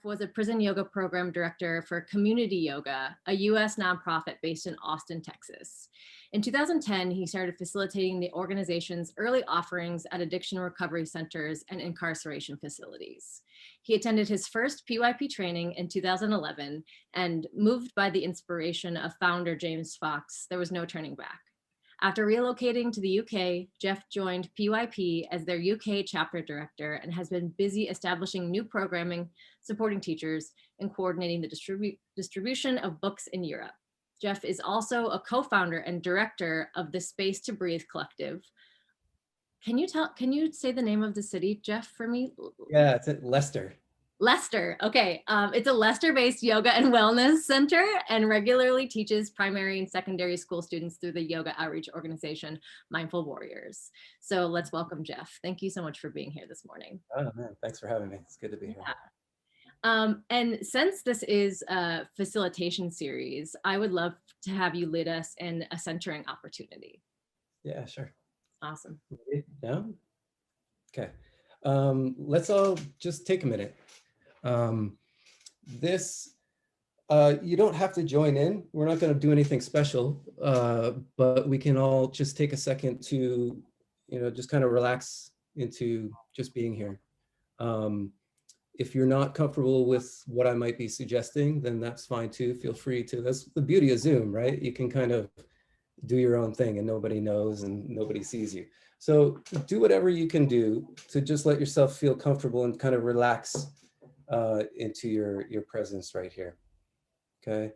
was a prison yoga program director for Community Yoga, a US nonprofit based in Austin, Texas. In 2010, he started facilitating the organization's early offerings at addiction recovery centers and incarceration facilities. He attended his first PYP training in 2011, and moved by the inspiration of founder James Fox, there was no turning back. After relocating to the UK, Geoff joined PYP as their UK chapter director and has been busy establishing new programming, supporting teachers, and coordinating the distribution of books in Europe. Geoff is also a co-founder and director of the Space to Breathe Collective. Can you say the name of the city, Geoff, for me? Yeah, it's at Leicester. Leicester, okay. It's a Leicester-based yoga and wellness center and regularly teaches primary and secondary school students through the yoga outreach organization, Mindful Warriors. So let's welcome Geoff. Thank you so much for being here this morning. Oh man, thanks for having me. It's good to be here. And since this is a facilitation series, I would love to have you lead us in a centering opportunity. Yeah, sure. Awesome. Down? Okay. Let's all just take a minute. You don't have to join in. We're not going to do anything special, but we can all just take a second to, just kind of relax into just being here. If you're not comfortable with what I might be suggesting, then that's fine too. Feel free to. That's the beauty of Zoom, right? You can kind of do your own thing and nobody knows and nobody sees you. So do whatever you can do to just let yourself feel comfortable and kind of relax into your presence right here. Okay.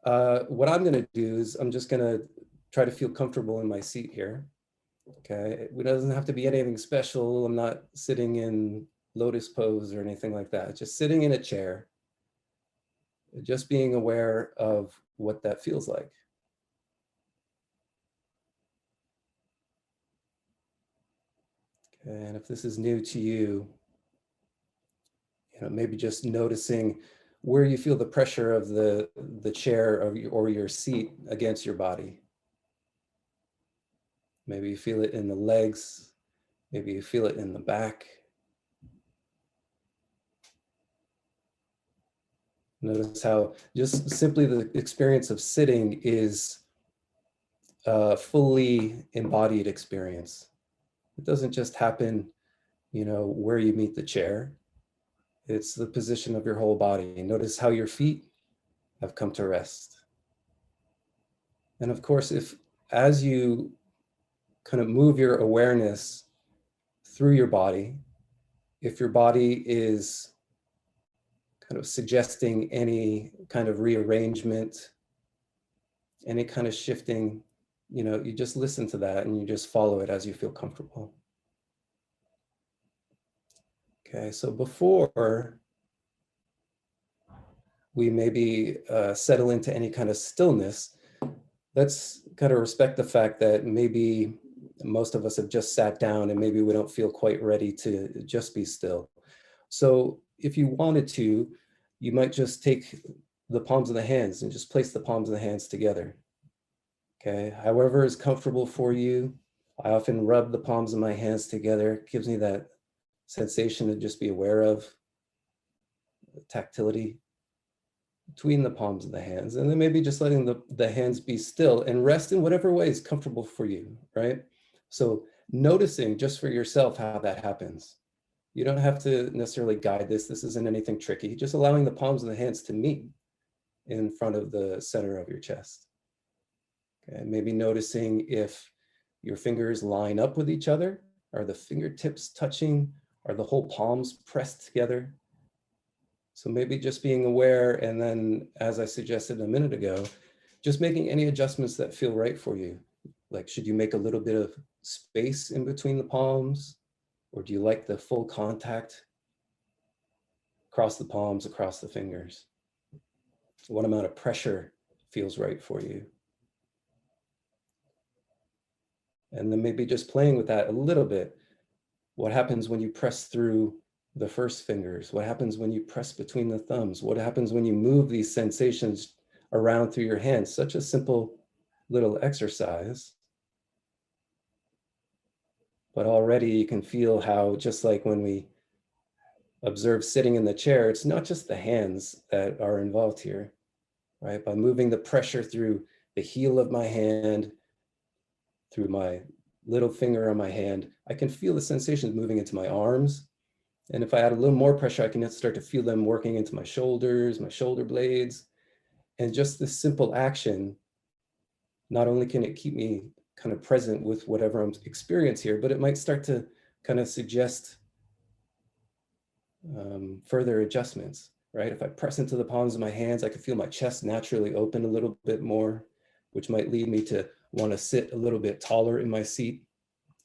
What I'm going to do is I'm just going to try to feel comfortable in my seat here. Okay. It doesn't have to be anything special. I'm not sitting in lotus pose or anything like that. Just sitting in a chair, just being aware of what that feels like. Okay. And if this is new to you, maybe just noticing where you feel the pressure of the chair or your seat against your body. Maybe you feel it in the legs. Maybe you feel it in the back. Notice how just simply the experience of sitting is a fully embodied experience. It doesn't just happen, where you meet the chair. It's the position of your whole body. Notice how your feet have come to rest. And of course, as you kind of move your awareness through your body, if your body is kind of suggesting any kind of rearrangement, any kind of shifting, you just listen to that and you just follow it as you feel comfortable. Okay, so before we maybe settle into any kind of stillness, let's kind of respect the fact that maybe most of us have just sat down and maybe we don't feel quite ready to just be still. So if you wanted to, you might just take the palms of the hands and just place the palms of the hands together. Okay, however is comfortable for you. I often rub the palms of my hands together. It gives me that sensation to just be aware of, tactility between the palms of the hands, and then maybe just letting the hands be still and rest in whatever way is comfortable for you, right? So noticing just for yourself how that happens. You don't have to necessarily guide this. This isn't anything tricky. Just allowing the palms of the hands to meet in front of the center of your chest. Okay, maybe noticing if your fingers line up with each other. Are the fingertips touching? Are the whole palms pressed together? So maybe just being aware, and then as I suggested a minute ago, just making any adjustments that feel right for you. Like, should you make a little bit of space in between the palms? Or do you like the full contact across the palms, across the fingers? What amount of pressure feels right for you? And then maybe just playing with that a little bit. What happens when you press through the first fingers? What happens when you press between the thumbs? What happens when you move these sensations around through your hands? Such a simple little exercise. But already you can feel how, just like when we observe sitting in the chair, it's not just the hands that are involved here, right? By moving the pressure through the heel of my hand, through my little finger on my hand, I can feel the sensations moving into my arms. And if I add a little more pressure, I can start to feel them working into my shoulders, my shoulder blades. And just this simple action, not only can it keep me kind of present with whatever I'm experiencing here, but it might start to kind of suggest further adjustments, right? If I press into the palms of my hands, I can feel my chest naturally open a little bit more, which might lead me to want to sit a little bit taller in my seat.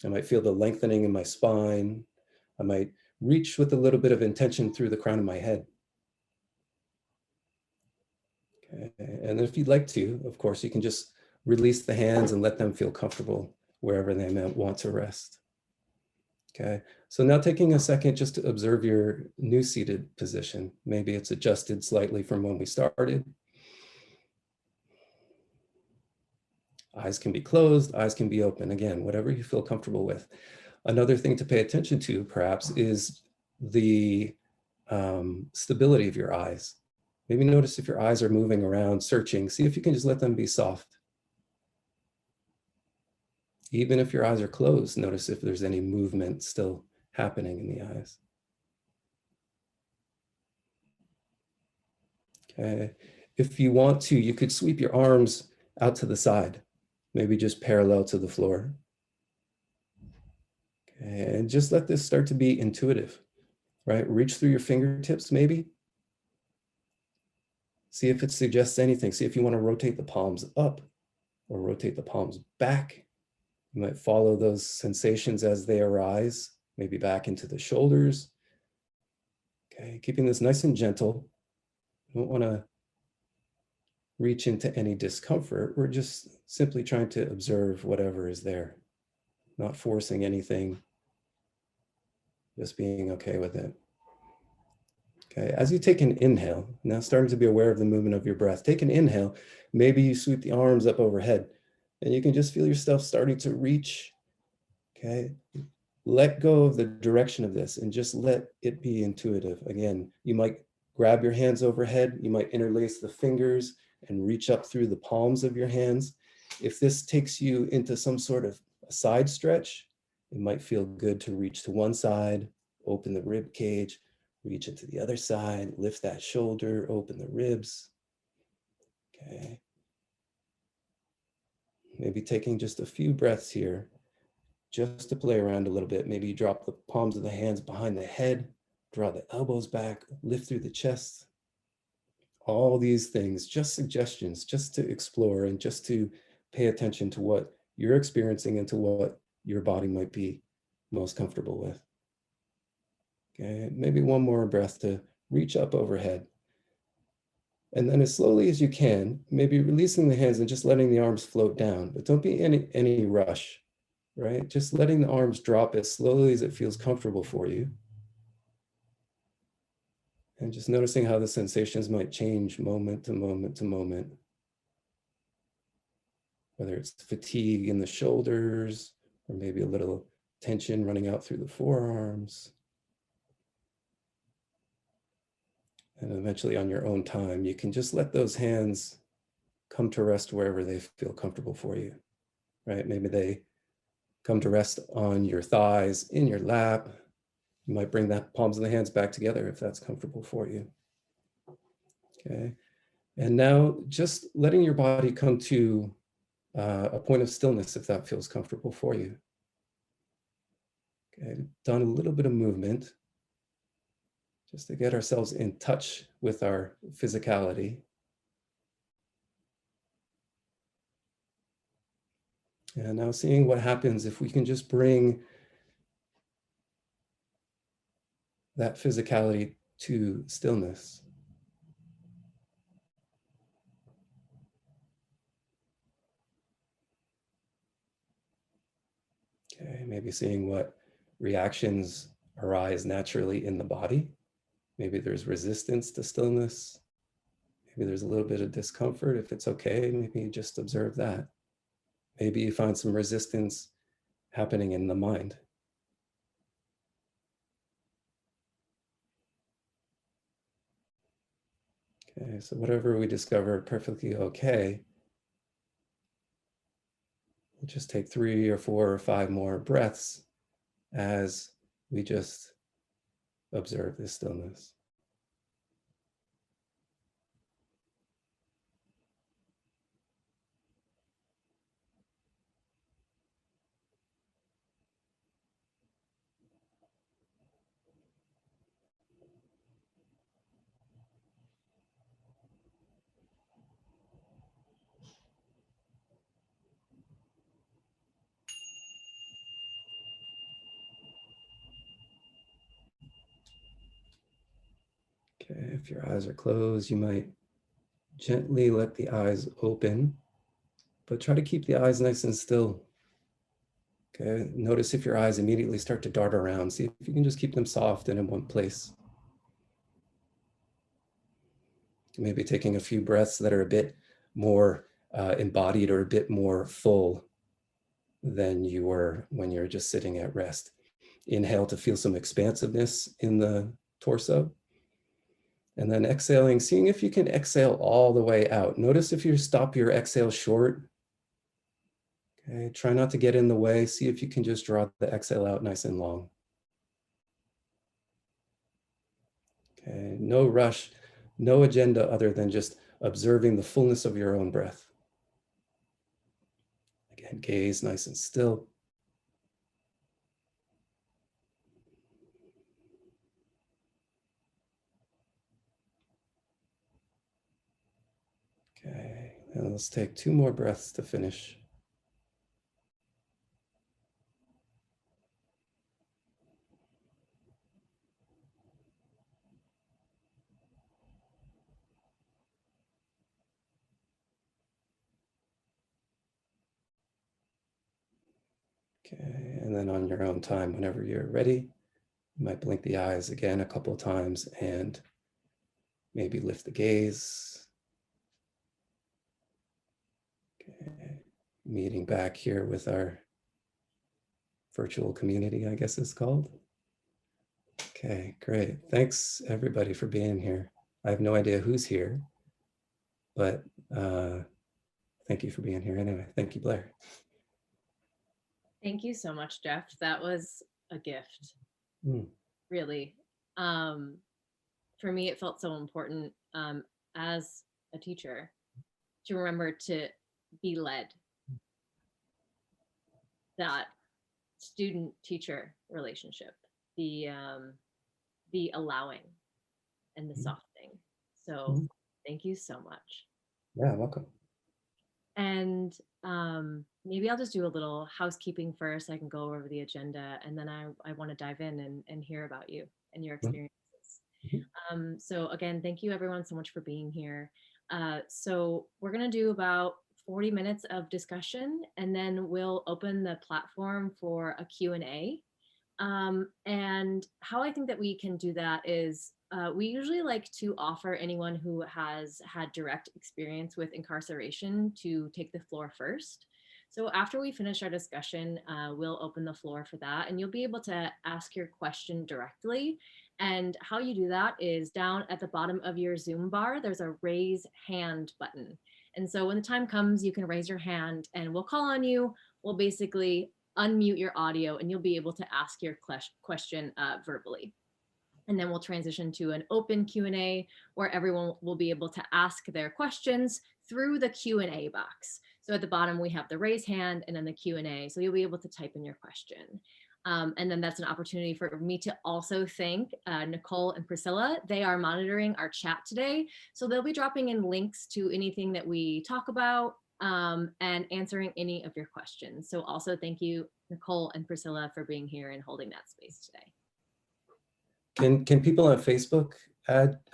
I might feel the lengthening in my spine. I might reach with a little bit of intention through the crown of my head. Okay. And if you'd like to, of course, you can just release the hands and let them feel comfortable wherever they may want to rest. Okay, so now taking a second just to observe your new seated position. Maybe it's adjusted slightly from when we started. Eyes can be closed, eyes can be open. Again, whatever you feel comfortable with. Another thing to pay attention to, perhaps, is the stability of your eyes. Maybe notice if your eyes are moving around, searching. See if you can just let them be soft. Even if your eyes are closed, notice if there's any movement still happening in the eyes. Okay. If you want to, you could sweep your arms out to the side, maybe just parallel to the floor. Okay. And just let this start to be intuitive, right? Reach through your fingertips, maybe. See if it suggests anything. See if you want to rotate the palms up or rotate the palms back. You might follow those sensations as they arise, maybe back into the shoulders. Okay, keeping this nice and gentle. You don't want to reach into any discomfort. We're just simply trying to observe whatever is there, not forcing anything, just being okay with it. Okay, as you take an inhale, now starting to be aware of the movement of your breath, take an inhale, maybe you sweep the arms up overhead, and you can just feel yourself starting to reach. Okay, let go of the direction of this and just let it be intuitive. Again, you might grab your hands overhead, you might interlace the fingers and reach up through the palms of your hands. If this takes you into some sort of a side stretch, it might feel good to reach to one side, open the rib cage, reach into the other side, lift that shoulder, open the ribs. Okay. Maybe taking just a few breaths here, just to play around a little bit. Maybe you drop the palms of the hands behind the head, draw the elbows back, lift through the chest. All these things, just suggestions, just to explore and just to pay attention to what you're experiencing and to what your body might be most comfortable with. Okay, maybe one more breath to reach up overhead. And then as slowly as you can, maybe releasing the hands and just letting the arms float down, but don't be any rush, right? Just letting the arms drop as slowly as it feels comfortable for you. And just noticing how the sensations might change moment to moment to moment. Whether it's fatigue in the shoulders, or maybe a little tension running out through the forearms. And eventually on your own time, you can just let those hands come to rest wherever they feel comfortable for you, right? Maybe they come to rest on your thighs, in your lap. You might bring the palms of the hands back together if that's comfortable for you. Okay. And now just letting your body come to a point of stillness if that feels comfortable for you. Okay, done a little bit of movement just to get ourselves in touch with our physicality. And now seeing what happens if we can just bring that physicality to stillness. Okay, maybe seeing what reactions arise naturally in the body. Maybe there's resistance to stillness. Maybe there's a little bit of discomfort. If it's okay, maybe you just observe that. Maybe you find some resistance happening in the mind. Okay, so whatever we discover perfectly okay, we'll just take 3 or 4 or 5 more breaths as we just observe this stillness. Okay, if your eyes are closed, you might gently let the eyes open, but try to keep the eyes nice and still. Okay, notice if your eyes immediately start to dart around. See if you can just keep them soft and in one place. Maybe taking a few breaths that are a bit more embodied or a bit more full than you were when you're just sitting at rest. Inhale to feel some expansiveness in the torso. And then exhaling, seeing if you can exhale all the way out. Notice if you stop your exhale short. Okay, try not to get in the way. See if you can just draw the exhale out nice and long. Okay, no rush, no agenda other than just observing the fullness of your own breath. Again, gaze nice and still. Okay, and let's take 2 more breaths to finish. Okay, and then on your own time, whenever you're ready, you might blink the eyes again a couple of times and maybe lift the gaze. Okay. Meeting back here with our virtual community, I guess it's called. Okay, great. Thanks everybody for being here. I have no idea who's here, but thank you for being here anyway. Thank you, Blair. Thank you so much, Geoff. That was a gift, really. For me, it felt so important as a teacher to remember to be led. That student-teacher relationship, the allowing and the softening. So thank you so much. Yeah, welcome. And maybe I'll just do a little housekeeping first. I can go over the agenda, and then I want to dive in and hear about you and your experiences. So again, thank you everyone so much for being here. So we're going to do about 40 minutes of discussion, and then we'll open the platform for a Q&A. And how I think that we can do that is we usually like to offer anyone who has had direct experience with incarceration to take the floor first. So after we finish our discussion, we'll open the floor for that, and you'll be able to ask your question directly. And how you do that is down at the bottom of your Zoom bar, there's a raise hand button. And so when the time comes, you can raise your hand and we'll call on you. We'll basically unmute your audio and you'll be able to ask your question verbally. And then we'll transition to an open Q&A where everyone will be able to ask their questions through the Q&A box. So at the bottom, we have the raise hand and then the Q&A. So you'll be able to type in your question. And then that's an opportunity for me to also thank Nicole and Priscilla. They are monitoring our chat today. So they'll be dropping in links to anything that we talk about and answering any of your questions. So also thank you, Nicole and Priscilla, for being here and holding that space today. Can people on Facebook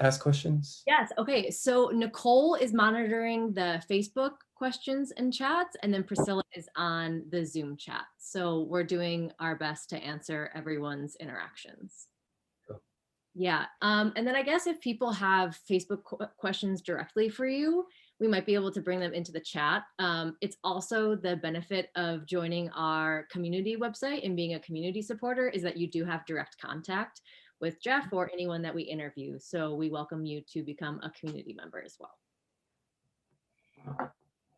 ask questions? Yes. Okay. So Nicole is monitoring the Facebook questions and chats, and then Priscilla is on the Zoom chat. So we're doing our best to answer everyone's interactions. Cool. Yeah. And then I guess if people have Facebook questions directly for you, we might be able to bring them into the chat. It's also the benefit of joining our community website and being a community supporter is that you do have direct contact with Geoff or anyone that we interview. So we welcome you to become a community member as well.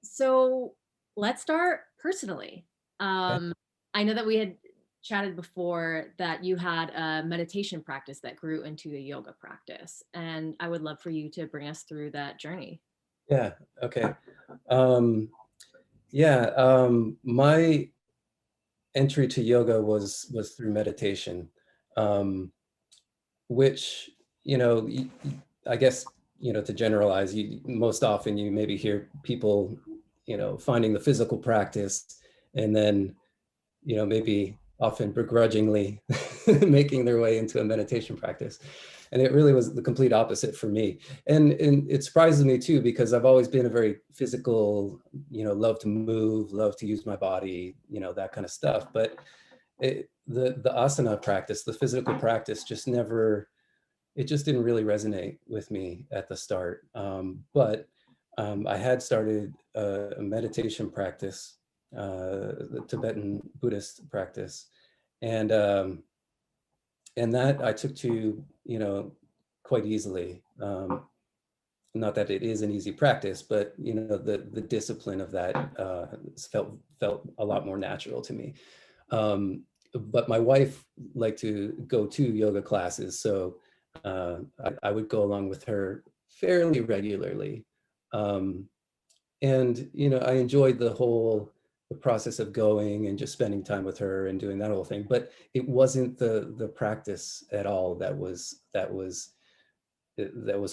So let's start personally. I know that we had chatted before that you had a meditation practice that grew into a yoga practice, and I would love for you to bring us through that journey. Yeah. Okay. My entry to yoga was through meditation, which, I guess, to generalize, most often you maybe hear people, finding the physical practice and then, maybe often begrudgingly making their way into a meditation practice. And it really was the complete opposite for me. And it surprises me too, because I've always been a very physical, love to move, love to use my body, that kind of stuff. But the asana practice, the physical practice it just didn't really resonate with me at the start. But I had started a meditation practice, the Tibetan Buddhist practice. And that I took to, quite easily. Not that it is an easy practice, but the discipline of that felt a lot more natural to me. But my wife liked to go to yoga classes, so I would go along with her fairly regularly. And I enjoyed the process of going and just spending time with her and doing that whole thing. But it wasn't the practice at all that was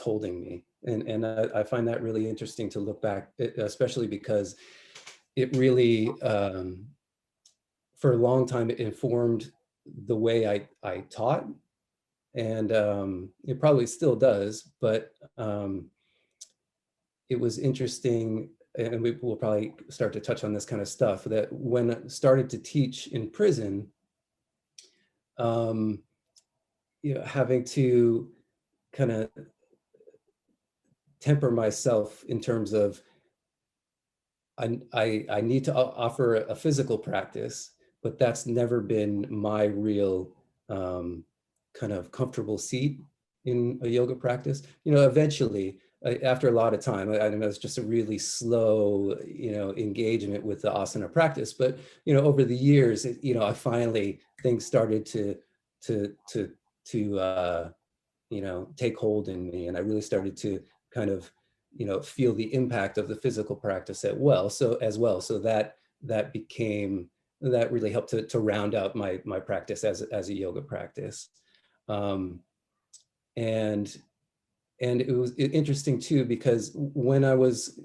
holding me. And I find that really interesting to look back, especially because it really, for a long time, it informed the way I taught. And it probably still does, but it was interesting, and we will probably start to touch on this kind of stuff, that when I started to teach in prison, having to kind of temper myself in terms of I need to offer a physical practice, but that's never been my real kind of comfortable seat in a yoga practice. Eventually, after a lot of time, I know it's just a really slow, engagement with the asana practice. But over the years, I finally things started to take hold in me, and I really started to kind of feel the impact of the physical practice as well. So that really helped to round out my practice as a yoga practice. And it was interesting too, because when I was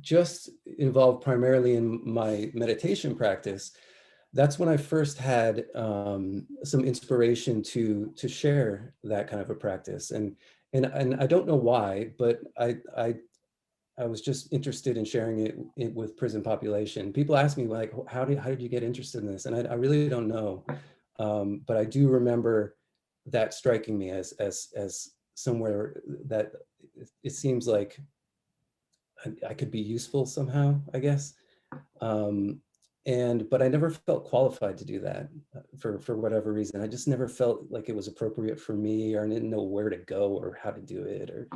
just involved primarily in my meditation practice, that's when I first had some inspiration to share that kind of a practice. And I don't know why, but I was just interested in sharing it with prison population. People ask me, like, how did you get interested in this? And I really don't know, but I do remember that striking me as somewhere that it seems like I could be useful somehow, I guess. But I never felt qualified to do that for whatever reason. I just never felt like it was appropriate for me, or I didn't know where to go or how to do it.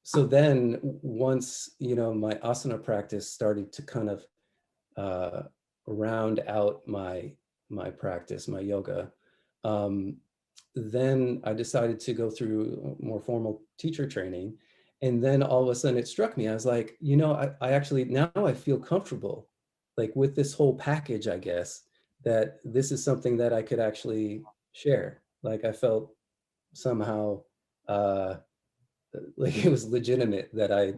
So then once, my asana practice started to kind of round out my practice, my yoga, then I decided to go through more formal teacher training. And then all of a sudden it struck me, I was like, I actually, now I feel comfortable, like with this whole package, I guess, that this is something that I could actually share. Like I felt somehow like it was legitimate that I,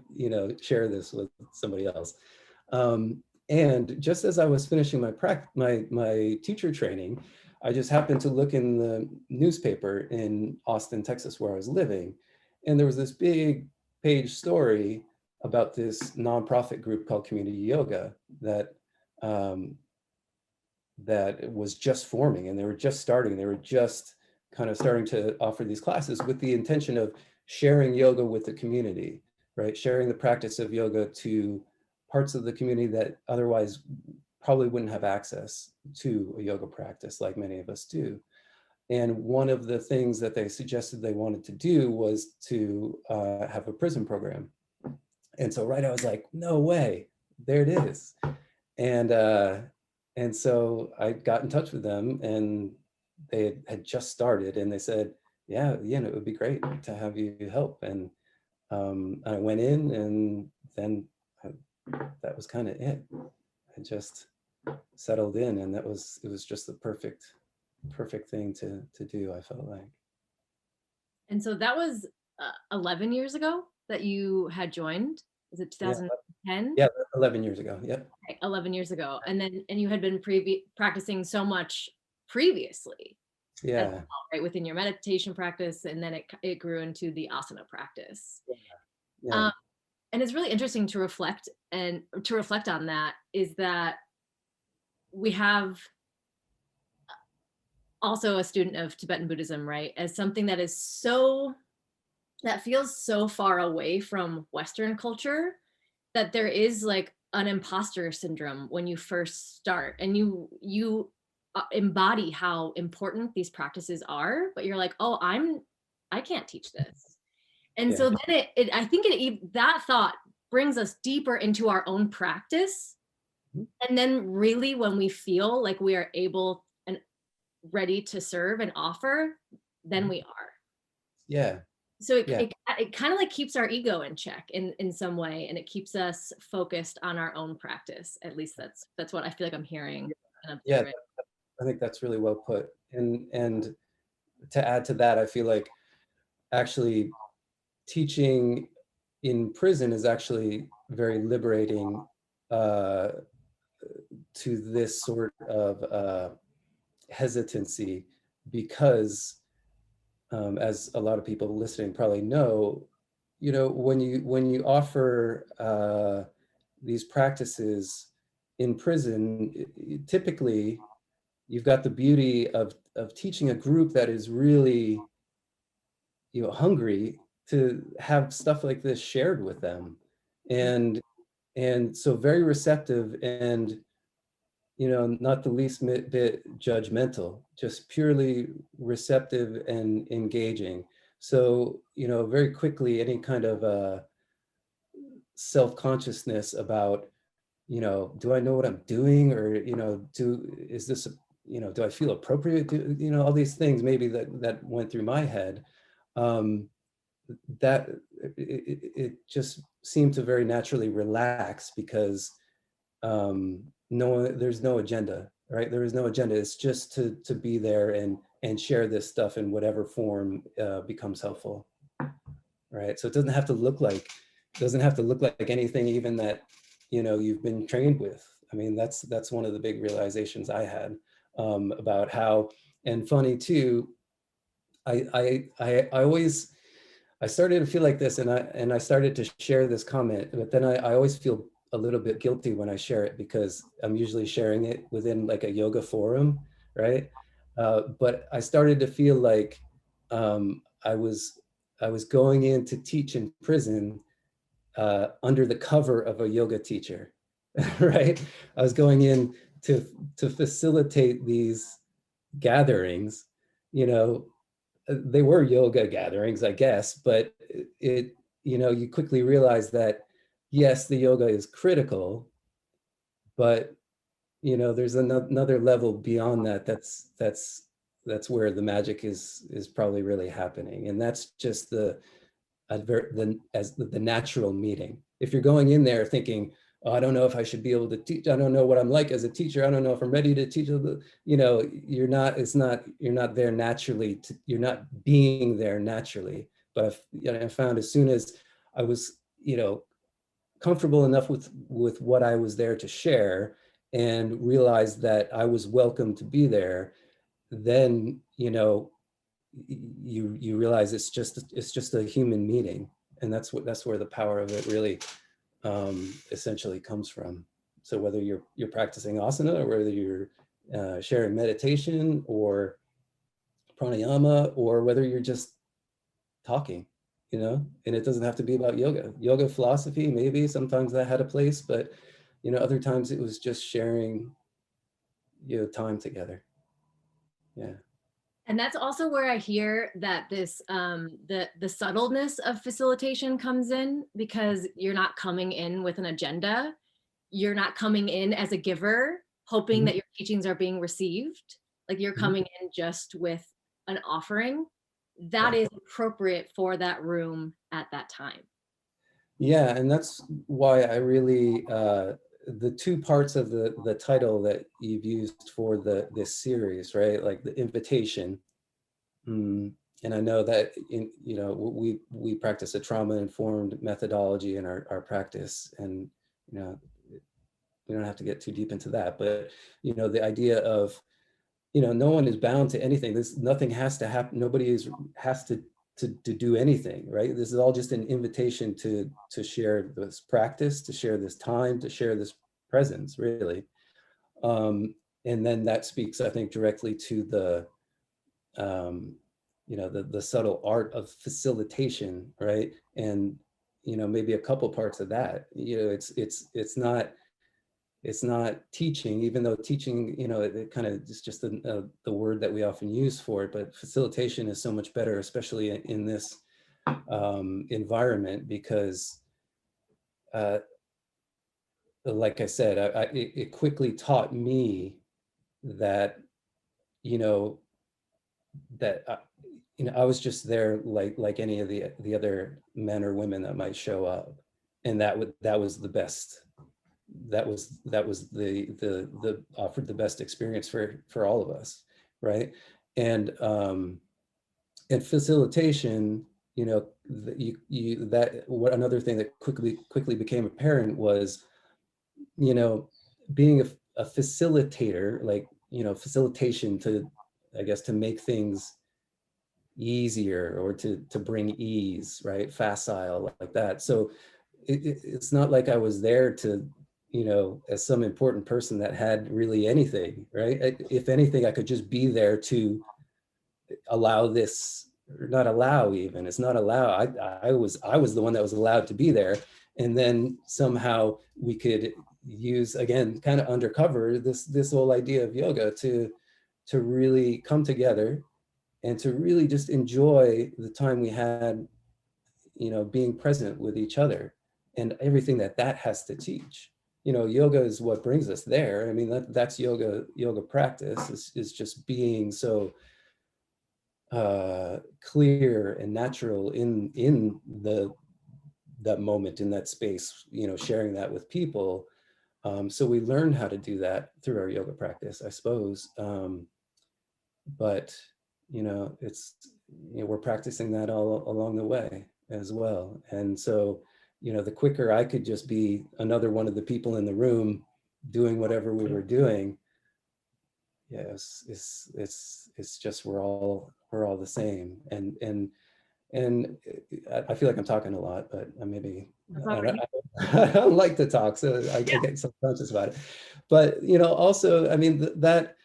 share this with somebody else. And just as I was finishing my teacher training, I just happened to look in the newspaper in Austin, Texas, where I was living. And there was this big page story about this nonprofit group called Community Yoga that was just forming, and they were just starting. They were just kind of starting to offer these classes with the intention of sharing yoga with the community, right? Sharing the practice of yoga to parts of the community that otherwise probably wouldn't have access to a yoga practice like many of us do. And one of the things that they suggested they wanted to do was to have a prison program. And so I was like, no way, there it is. And so I got in touch with them, and they had just started, and they said, yeah, it would be great to have you help. And I went in, and then that was kind of it. I just settled in, and it was just the perfect thing to do, I felt like. And so that was 11 years ago that you had joined. Was it Yeah, 2010? yeah, 11 years ago. Yep. Okay, 11 years ago. And you had been practicing so much previously as Yeah. well, right, within your meditation practice, and then it grew into the asana practice. Yeah. And it's really interesting to reflect on that, is that we have also a student of Tibetan Buddhism, right, as something that feels so far away from Western culture, that there is like an imposter syndrome when you first start, and you embody how important these practices are, but you're like, oh, I can't teach this. And Yeah. so then I think that thought brings us deeper into our own practice. And then really when we feel like we are able and ready to serve and offer, then we are. Yeah. So Yeah. it kind of like keeps our ego in check in some way, and it keeps us focused on our own practice. At least that's what I feel like I'm hearing and Yeah. observing. I think that's really well put. And to add to that, I feel like actually teaching in prison is actually very liberating uh, to this sort of hesitancy, because as a lot of people listening probably know, when you offer these practices in prison, typically you've got the beauty of teaching a group that is really hungry to have stuff like this shared with them, and so very receptive, and not the least bit judgmental, just purely receptive and engaging. So very quickly any kind of self-consciousness about do I know what I'm doing, or is this do I feel appropriate, all these things maybe that went through my head, um, that it just seemed to very naturally relax, because there's no agenda, right? There is no agenda. It's just to be there and share this stuff in whatever form becomes helpful, right? So it doesn't have to look like anything even that you've been trained with. I mean, that's one of the big realizations I had about how, and funny too, I always, I started to feel like this, and I started to share this comment, but then I always feel a little bit guilty when I share it, because I'm usually sharing it within like a yoga forum, right? But I started to feel like I was going in to teach in prison under the cover of a yoga teacher, right? I was going in to facilitate these gatherings, you know, they were yoga gatherings, I guess, but you quickly realize that, yes, the yoga is critical, but, there's another level beyond that. That's where the magic is probably really happening. And that's just the natural meeting. If you're going in there thinking, oh, I don't know if I should be able to teach, I don't know what I'm like as a teacher, I don't know if I'm ready to teach, you're not there naturally, you're not being there naturally. But I found as soon as I was comfortable enough with what I was there to share, and realized that I was welcome to be there, then you realize it's just a human meeting, and that's where the power of it really essentially comes from. So whether you're practicing asana, or whether you're sharing meditation or pranayama, or whether you're just talking, and it doesn't have to be about yoga philosophy. Maybe sometimes that had a place, but other times it was just sharing time together. Yeah. And that's also where I hear that this the subtleness of facilitation comes in, because you're not coming in with an agenda. You're not coming in as a giver, hoping Mhm, that your teachings are being received. Like you're mhm. coming in just with an offering that Right. is appropriate for that room at that time. Yeah, and that's why I really the two parts of the title that you've used for this series, right? Like the invitation. Mm, and I know that we practice a trauma-informed methodology in our practice, and you know we don't have to get too deep into that, but the idea of no one is bound to anything. Nothing has to happen. Nobody has to do anything, right? This is all just an invitation to share this practice, to share this time, to share this presence, really. Um, and then that speaks, I think, directly to um, the subtle art of facilitation, right? And maybe a couple parts of that. It's not teaching, even though teaching, it kind of is just the word that we often use for it, but facilitation is so much better, especially in this environment, because uh, like I said, it quickly taught me that, you know, that, I was just there like any of the other men or women that might show up. And that was the best. That was the offered the best experience for all of us, right? And facilitation, what another thing that quickly became apparent was, being a facilitator, like, facilitation to, I guess, to make things easier, or to bring ease, right? Facile, like that. So it's not like I was there to, as some important person that had really anything, right? If anything, I could just be there to allow this, or not allow, even, it's not allow. I was the one that was allowed to be there. And then somehow we could use, again, kind of undercover, this whole idea of yoga to really come together and to really just enjoy the time we had, being present with each other, and everything that has to teach. Yoga is what brings us there. I mean, that's yoga practice is just being so clear and natural in that moment, in that space, sharing that with people. So we learn how to do that through our yoga practice, I suppose. But it's, we're practicing that all along the way as well. And so, the quicker I could just be another one of the people in the room doing whatever we were doing, yes, it's just we're all the same. And I feel like I'm talking a lot, but maybe That's I all don't, right. I don't like to talk, so I get subconscious about it. But also, I mean, that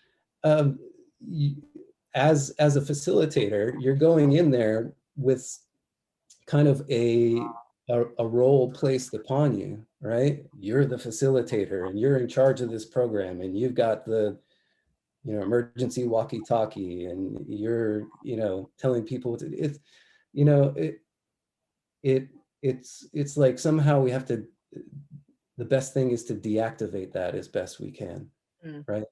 um, as a facilitator, you're going in there with kind of a role placed upon you, right? You're the facilitator, and you're in charge of this program, and you've got the emergency walkie-talkie, and you're telling people it's you know it it it's like somehow we have to, the best thing is to deactivate that as best we can, Mm. right?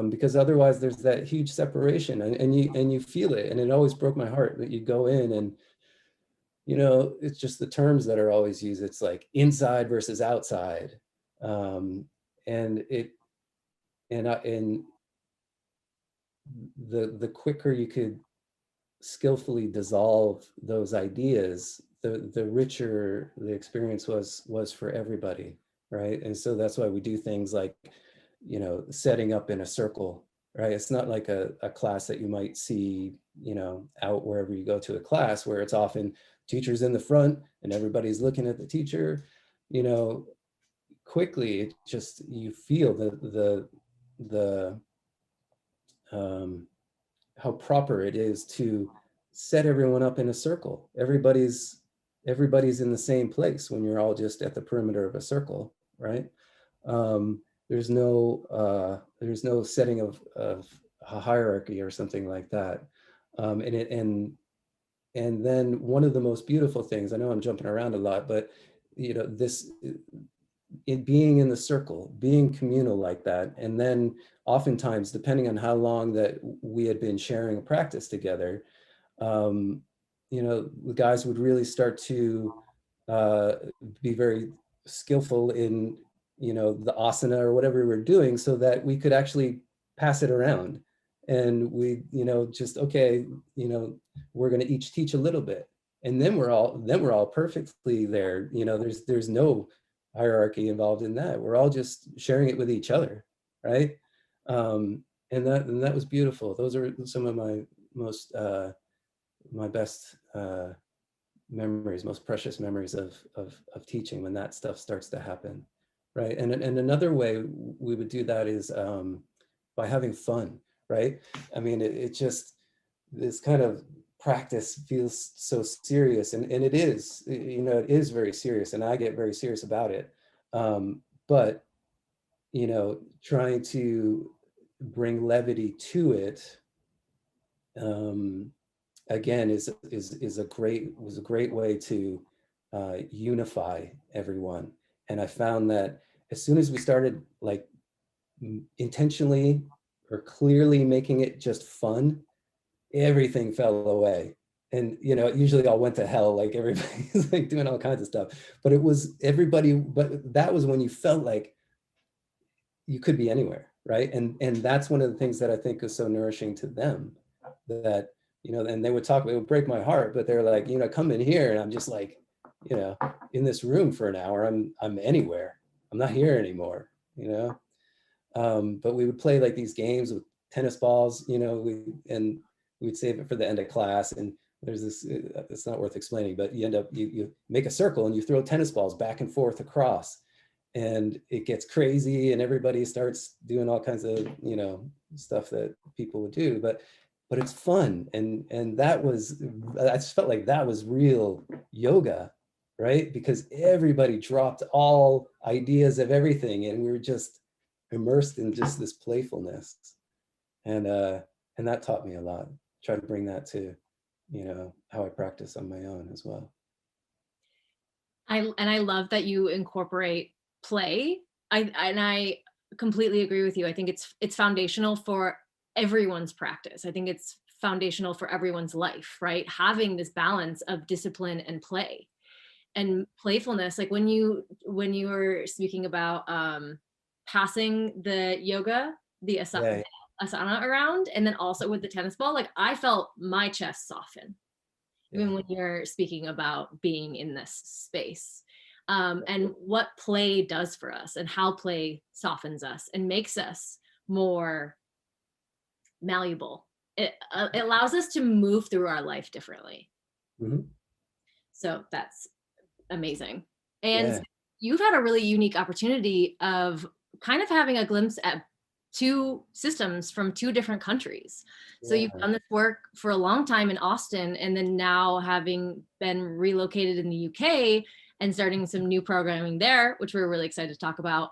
Because otherwise there's that huge separation, and you feel it. And it always broke my heart that you go in, and it's just the terms that are always used. It's like inside versus outside. um, and it and the quicker you could skillfully dissolve those ideas, the richer the experience was for everybody, right? And so that's why we do things like, setting up in a circle, right? It's not like a class that you might see, out wherever you go to a class, where it's often teachers in the front and everybody's looking at the teacher. You know, quickly it just, you feel the how proper it is to set everyone up in a circle. Everybody's in the same place when you're all just at the perimeter of a circle, right? There's no setting of a hierarchy or something like that. And then one of the most beautiful things, I know I'm jumping around a lot, but this, in being in the circle, being communal like that, and then oftentimes, depending on how long that we had been sharing a practice together, um, the guys would really start to uh, be very skillful in, the asana or whatever we were doing, so that we could actually pass it around. And we, just, okay, we're going to each teach a little bit. And then we're all perfectly there. There's no hierarchy involved in that. We're all just sharing it with each other, right? And that was beautiful. Those are some of my most my best memories, most precious memories of teaching, when that stuff starts to happen, right? And another way we would do that is by having fun, right? I mean, it just, this kind of practice feels so serious, and it is, it is very serious, and I get very serious about it. But trying to bring levity to it, again, was a great way to unify everyone. And I found that as soon as we started, like, intentionally or clearly making it just fun, everything fell away. And it usually all went to hell, like everybody's like doing all kinds of stuff. But it was everybody, but that was when you felt like you could be anywhere, right? And that's one of the things that I think is so nourishing to them, that and they would talk, it would break my heart, but they're like, come in here, and I'm just like, in this room for an hour, I'm anywhere, I'm not here anymore. But we would play like these games with tennis balls, and we'd save it for the end of class. And there's this, it's not worth explaining, but you make a circle and you throw tennis balls back and forth across, and it gets crazy, and everybody starts doing all kinds of stuff that people would do, but it's fun. And that was, I just felt like that was real yoga, right? Because everybody dropped all ideas of everything, and we were just immersed in just this playfulness. And that taught me a lot. Try to bring that to how I practice on my own as well. I love that you incorporate play. I completely agree with you. I think it's foundational for everyone's practice. I think it's foundational for everyone's life, right? Having this balance of discipline and play and playfulness. Like when you were speaking about passing the yoga, the Yeah. asana around, and then also with the tennis ball, like I felt my chest soften even Yeah. when you're speaking about being in this space, and what play does for us and how play softens us and makes us more malleable. It allows us to move through our life differently. Mm-hmm. So that's amazing. And Yeah. you've had a really unique opportunity of kind of having a glimpse at two systems from two different countries. So you've Yeah. done this work for a long time in Austin, and then now having been relocated in the UK and starting some new programming there, which we're really excited to talk about.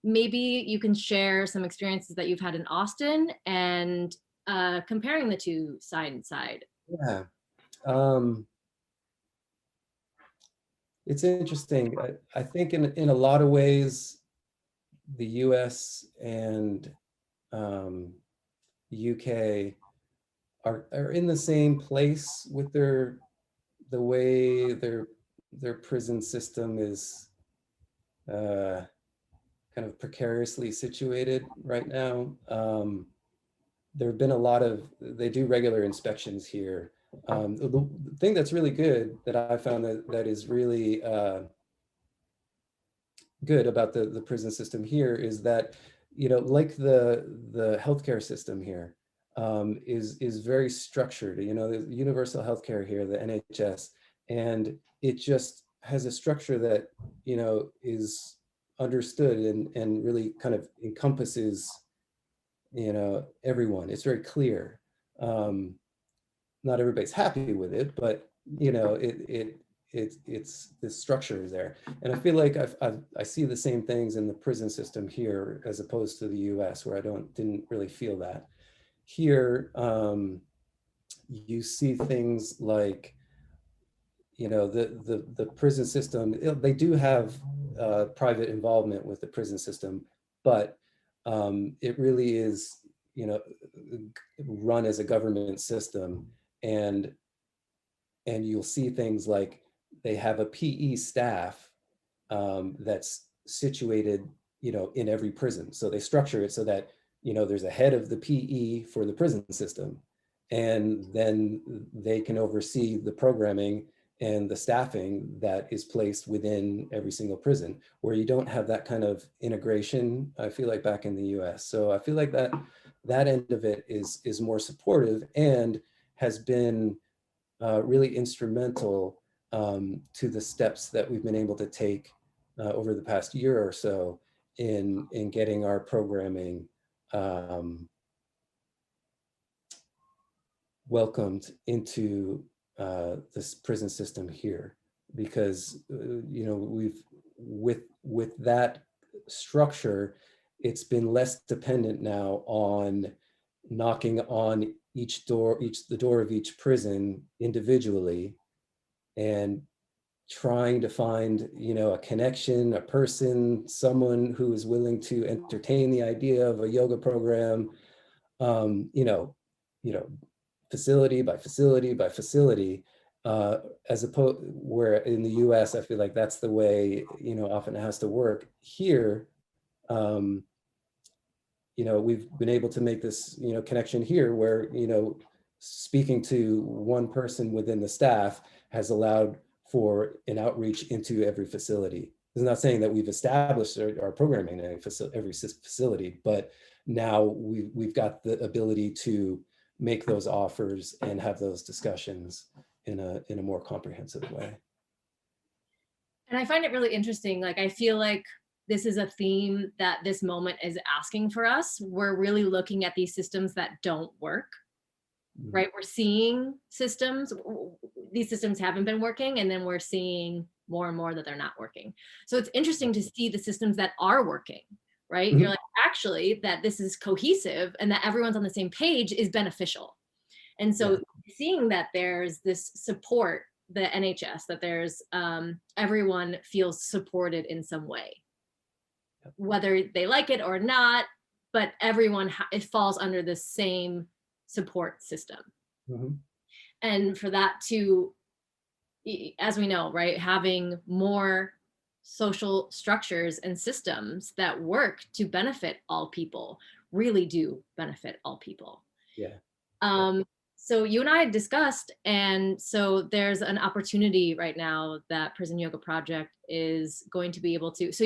Maybe you can share some experiences that you've had in Austin and comparing the two side and side. Yeah. Um, it's interesting. I think in a lot of ways, the US and UK are in the same place with the way their prison system is uh, kind of precariously situated right now. There have been a lot of, they do regular inspections here. The thing that's really good that I found that is really good about the prison system here is that, like the healthcare system here, is very structured. The universal healthcare here, the NHS, and it just has a structure that is understood and really kind of encompasses everyone. It's very clear. Not everybody's happy with it, but it's the structure is there. And I feel like I see the same things in the prison system here as opposed to the US, where I didn't really feel that. here, you see things like, the prison system. They do have private involvement with the prison system, but it really is, run as a government system. And you'll see things like they have a PE staff that's situated, in every prison. So they structure it so that, there's a head of the PE for the prison system, and then they can oversee the programming and the staffing that is placed within every single prison, where you don't have that kind of integration, I feel like, back in the US. So I feel like that end of it is more supportive and has been really instrumental to the steps that we've been able to take over the past year or so in getting our programming welcomed into this prison system here, because we've with that structure, it's been less dependent now on knocking on the door of each prison individually and trying to find, a connection, a person, someone who is willing to entertain the idea of a yoga program, um, you know, you know, facility by facility by facility, as opposed where in the US, I feel like that's the way, often it has to work. Here, um, we've been able to make this, connection here where, speaking to one person within the staff has allowed for an outreach into every facility. It's not saying that we've established our programming in every facility, but now we've got the ability to make those offers and have those discussions in a more comprehensive way. And I find it really interesting. Like, I feel like this is a theme that this moment is asking for us. We're really looking at these systems that don't work, right? We're seeing these systems haven't been working, and then we're seeing more and more that they're not working. So it's interesting to see the systems that are working, right? Mm-hmm. You're like, actually, that this is cohesive and that everyone's on the same page is beneficial. And so seeing that there's this support, the NHS, that there's everyone feels supported in some way, whether they like it or not, but everyone, it falls under the same support system. Mm-hmm. And for that to, as we know, right, having more social structures and systems that work to benefit all people really do benefit all people. Yeah. So you and I had discussed, and so there's an opportunity right now that Prison Yoga Project is going to be able to, so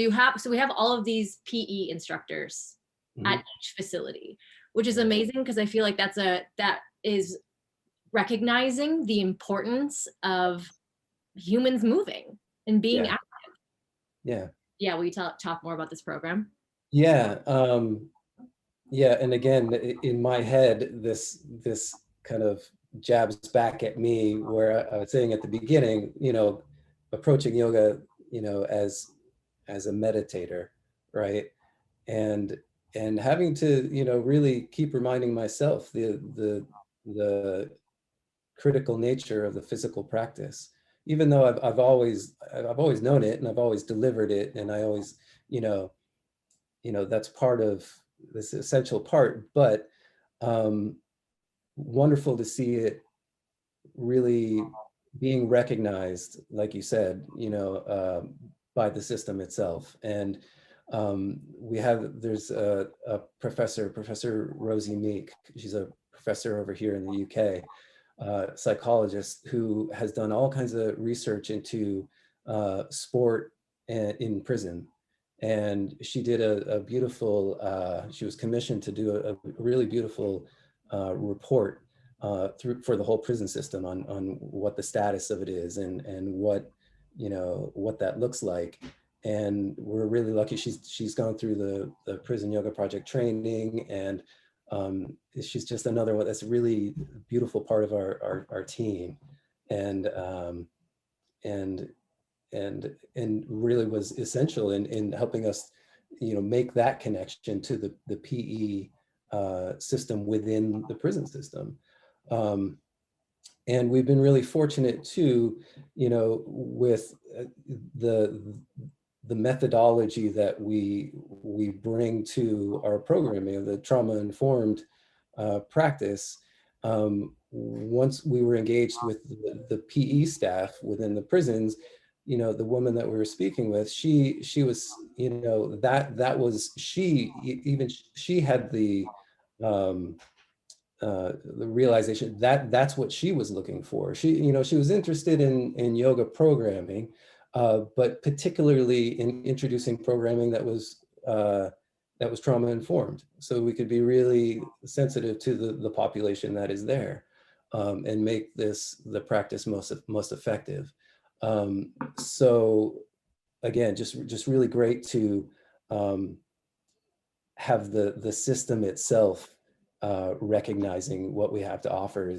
we have all of these PE instructors at each facility, which is amazing, because I feel like that is recognizing the importance of humans moving and being active. Yeah. Yeah, will you talk more about this program? Yeah. Yeah. And again, in my head, this kind of jabs back at me where I was saying at the beginning, approaching yoga, as a meditator, right? And having to, really keep reminding myself the critical nature of the physical practice, even though I've always known it, and I've always delivered it, and I always, that's part of this essential part, but wonderful to see it really being recognized, like you said, by the system itself. And there's a professor, Professor Rosie Meek. She's a professor over here in the UK, psychologist, who has done all kinds of research into sport in prison. And she did a beautiful, she was commissioned to do a really beautiful report for the whole prison system on what the status of it is, and what, what that looks like. And we're really lucky she's gone through the Prison Yoga Project training, and she's just another one that's really beautiful part of our team, and really was essential in helping us, make that connection to the PE system within the prison system. And we've been really fortunate too, with the methodology that we bring to our programming, the trauma-informed practice. Once we were engaged with the PE staff within the prisons, the woman that we were speaking with, she was, that was, she had the realization that that's what she was looking for. She was interested in yoga programming, but particularly in introducing programming that was trauma informed, so we could be really sensitive to the population that is there, and make the practice most effective. So again, just really great to have the system itself recognizing what we have to offer.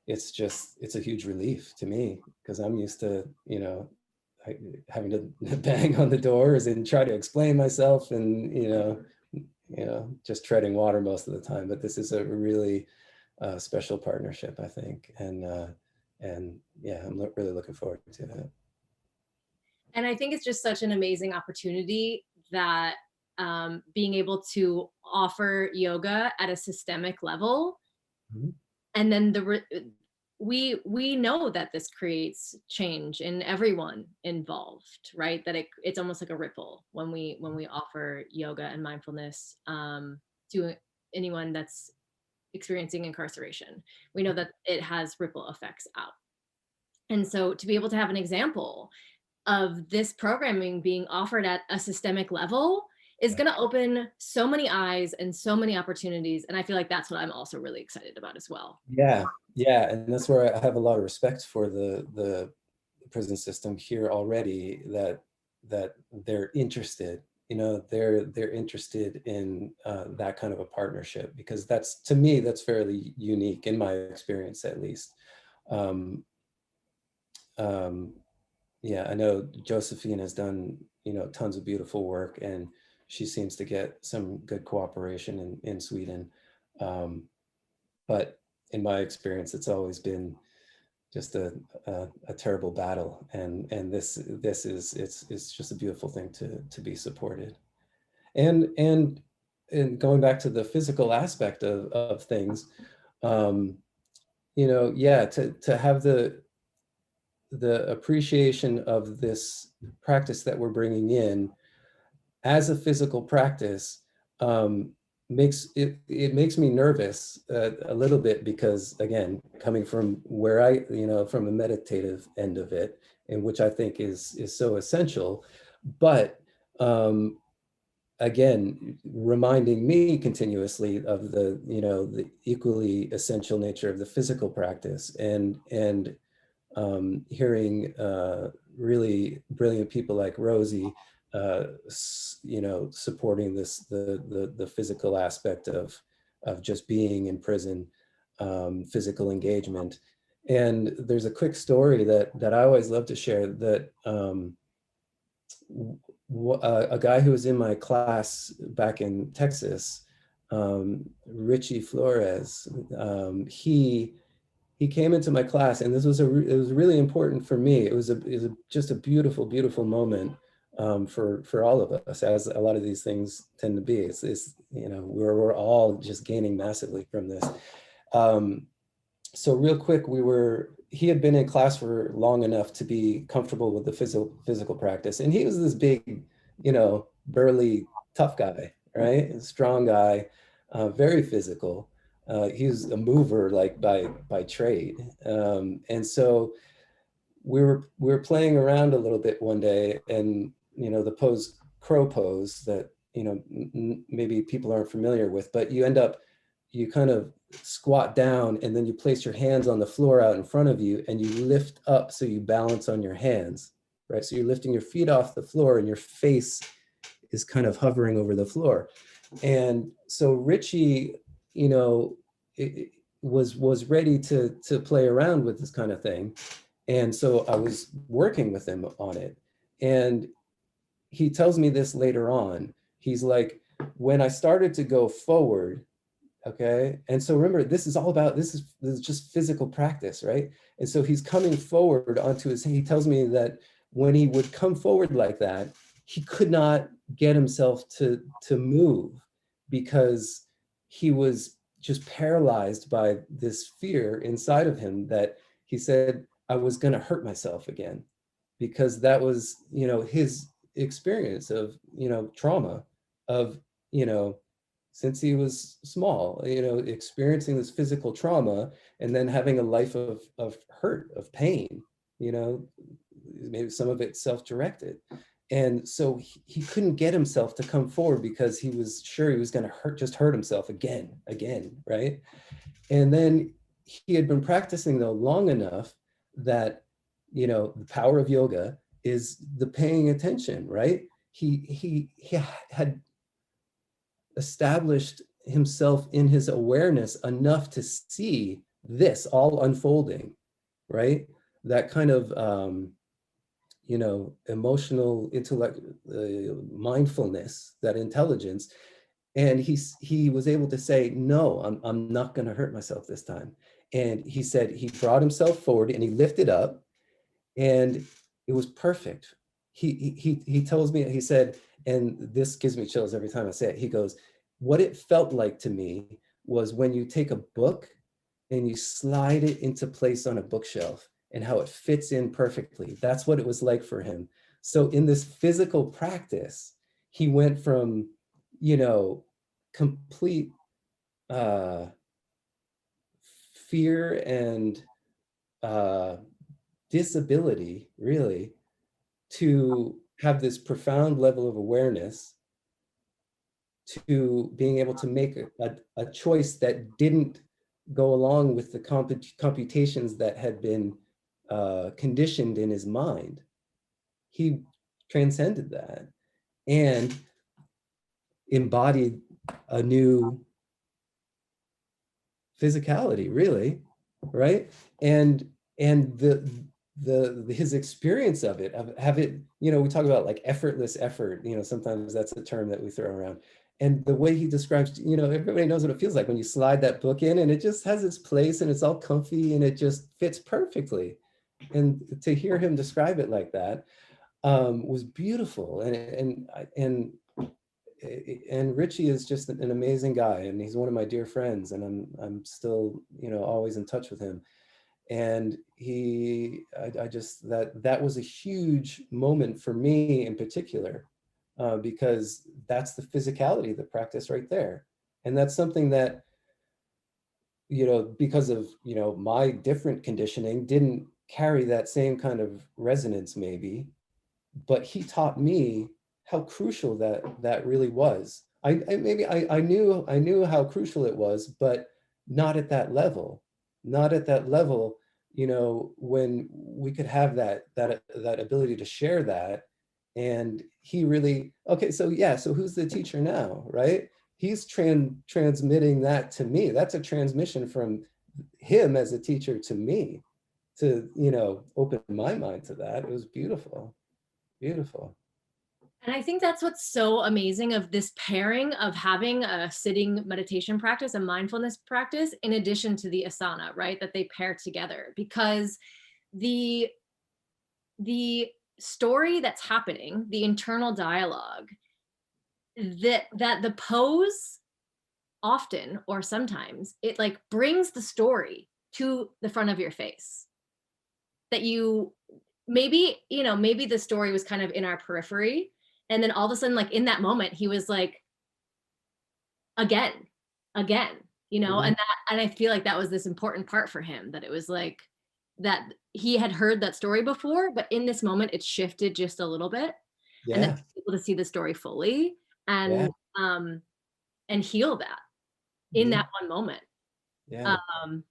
It's a huge relief to me, because I'm used to, having to bang on the doors and try to explain myself, and, just treading water most of the time. But this is a really special partnership, I think. And yeah, I'm really looking forward to it. And I think it's just such an amazing opportunity that being able to offer yoga at a systemic level, Mm-hmm. and then we know that this creates change in everyone involved, right? That it's almost like a ripple when we offer yoga and mindfulness to anyone that's experiencing incarceration. We know that it has ripple effects out. And so to be able to have an example of this programming being offered at a systemic level is going to open so many eyes and so many opportunities. And I feel like that's what I'm also really excited about as well. Yeah, and that's where I have a lot of respect for the prison system here already, that they're interested, they're interested in that kind of a partnership, because to me, that's fairly unique in my experience, at least. Yeah, I know Josephine has done, tons of beautiful work, and she seems to get some good cooperation in Sweden. But in my experience, it's always been just a terrible battle. And this is, it's just a beautiful thing to be supported. And going back to the physical aspect of things, yeah, to have the appreciation of this practice that we're bringing in as a physical practice, makes me nervous a little bit, because again, coming from where from a meditative end of it, and which I think is so essential, but again, reminding me continuously of the equally essential nature of the physical practice, and hearing really brilliant people like Rosie, supporting the physical aspect of just being in prison, physical engagement. And there's a quick story that I always love to share, that a guy who was in my class back in Texas, Richie Flores, he came into my class, and this was it was really important for me. It was just a beautiful, beautiful moment for all of us, as a lot of these things tend to be. It's we're all just gaining massively from this. So real quick, he had been in class for long enough to be comfortable with the physical practice, and he was this big, burly, tough guy, right? A strong guy, very physical. He was a mover, like by trade, and so we were playing around a little bit one day, and the crow pose that maybe people aren't familiar with, but you kind of squat down, and then you place your hands on the floor out in front of you, and you lift up so you balance on your hands, right? So you're lifting your feet off the floor, and your face is kind of hovering over the floor. And so Richie, was ready to play around with this kind of thing. And so I was working with him on it. And he tells me this later on. He's like, when I started to go forward, okay, and so remember, this is all about, this is just physical practice, right? And so he's coming forward onto his, he tells me that when he would come forward like that, he could not get himself to move because he was just paralyzed by this fear inside of him that he said, I was going to hurt myself again, because that was, you know, his experience of, you know, trauma of, you know, since he was small, you know, experiencing this physical trauma and then having a life of hurt, of pain, you know, maybe some of it self-directed. And so he couldn't get himself to come forward because he was sure he was going to just hurt himself again, right? And then he had been practicing though long enough that, you know, the power of yoga is the paying attention, right? He had established himself in his awareness enough to see this all unfolding, right? That kind of, you know, emotional intellect, mindfulness, that intelligence. And he was able to say, no, I'm not going to hurt myself this time. And he said he brought himself forward and he lifted up, and it was perfect. He tells me, he said, and this gives me chills every time I say it. He goes, what it felt like to me was when you take a book and you slide it into place on a bookshelf and how it fits in perfectly. That's what it was like for him. So in this physical practice, he went from, you know, complete fear and disability, really, to have this profound level of awareness, to being able to make a choice that didn't go along with the computations that had been conditioned in his mind. He transcended that and embodied a new physicality, really, right? And his experience of it, have it, you know, we talk about like effortless effort, you know, sometimes that's a term that we throw around. And the way he describes, you know, everybody knows what it feels like when you slide that book in and it just has its place and it's all comfy and it just fits perfectly. And to hear him describe it like that was beautiful. And Richie is just an amazing guy, and he's one of my dear friends, and I'm still, you know, always in touch with him. And I just, that was a huge moment for me in particular, because that's the physicality of the practice right there. And that's something that, you know, because of, you know, my different conditioning, didn't carry that same kind of resonance maybe, but he taught me how crucial that really was. I knew how crucial it was, but not at that level, you know, when we could have that ability to share that. And he really, okay, so yeah, so who's the teacher now, right? He's transmitting that to me. That's a transmission from him as a teacher to me, to, you know, open my mind to that. It was beautiful. Beautiful. And I think that's what's so amazing of this pairing of having a sitting meditation practice, a mindfulness practice, in addition to the asana, right? That they pair together, because the story that's happening, the internal dialogue, that the pose often, or sometimes, it like brings the story to the front of your face. That you, maybe, you know, maybe the story was kind of in our periphery, and then all of a sudden, like in that moment, he was like, again, you know, Mm-hmm. and I feel like that was this important part for him, that it was like that he had heard that story before, but in this moment it shifted just a little bit, and then Yeah. able to see the story fully Yeah. um and heal that in Mm-hmm. that one moment. Yeah. um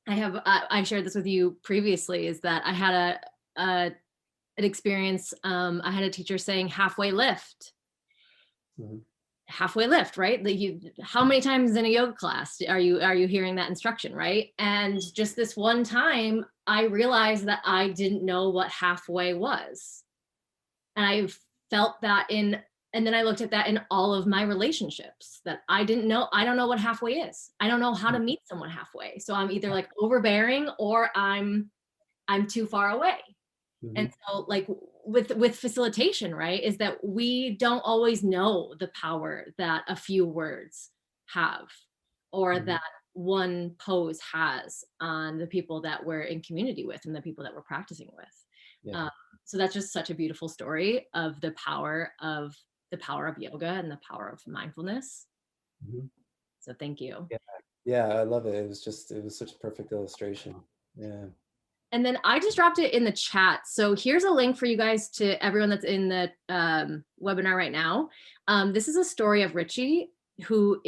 I shared this with you previously, is that I had a an experience. I had a teacher saying halfway lift. Mm-hmm. Halfway lift, right? That you, how many times in a yoga class are you hearing that instruction, right? And just this one time, I realized that I didn't know what halfway was. And I felt that in And then I looked at that in all of my relationships that I don't know what halfway is. I don't know how to meet someone halfway. So I'm either like overbearing or I'm too far away. And so like with facilitation, right, is that we don't always know the power that a few words have, or that one pose has on the people that we're in community with and the people that we're practicing with. Yeah. So that's just such a beautiful story of the power of yoga and the power of mindfulness. So thank you. Yeah, I love it. It was such a perfect illustration. Yeah. And then I just dropped it in the chat. So here's a link for you guys, to everyone that's in the webinar right now. This is a story of Richie, who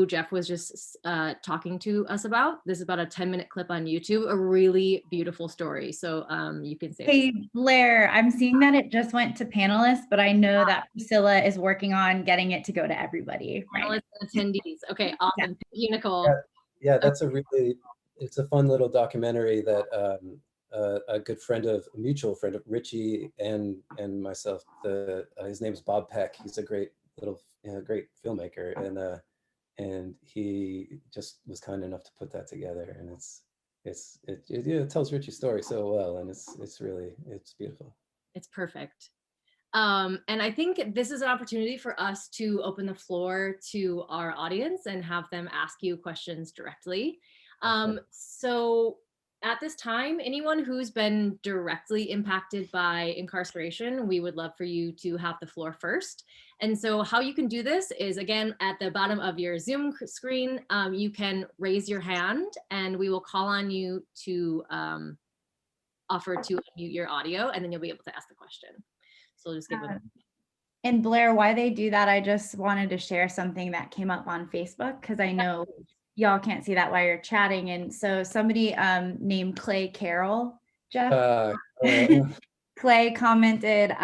Geoff was just talking to us about. This is about a 10-minute clip on YouTube, a really beautiful story. So you can say. Hey, Blair, I'm seeing that it just went to panelists, but I know that Priscilla is working on getting it to go to everybody. Panelists and attendees. Okay, awesome. Thank you, Nicole. Yeah, that's it's a fun little documentary that a good friend a mutual friend of Richie and myself, his name's Bob Peck. He's a great great filmmaker, and he just was kind enough to put that together, and it tells Richie's story so well, and it's beautiful. It's perfect. And I think this is an opportunity for us to open the floor to our audience and have them ask you questions directly. So at this time, anyone who's been directly impacted by incarceration, we would love for you to have the floor first. And so how you can do this is, again, at the bottom of your Zoom screen, you can raise your hand and we will call on you to offer to unmute your audio, and then you'll be able to ask the question. So just give them. And Blair, why they do that, I just wanted to share something that came up on Facebook, because I know y'all can't see that while you're chatting. And so somebody named Clay Carroll, Geoff, Clay commented,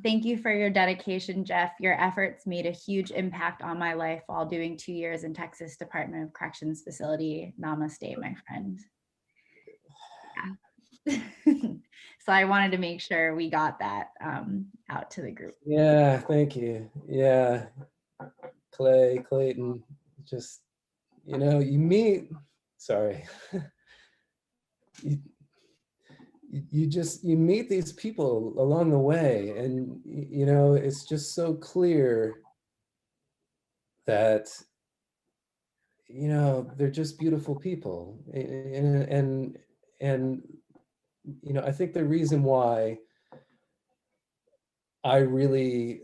thank you for your dedication, Geoff. Your efforts made a huge impact on my life while doing 2 years in Texas Department of Corrections facility. Namaste, my friend. Yeah. So I wanted to make sure we got that out to the group. Yeah, thank you. Yeah, Clayton, just, you meet, sorry. you meet these people along the way, and, it's just so clear that, they're just beautiful people. And I think the reason why I really,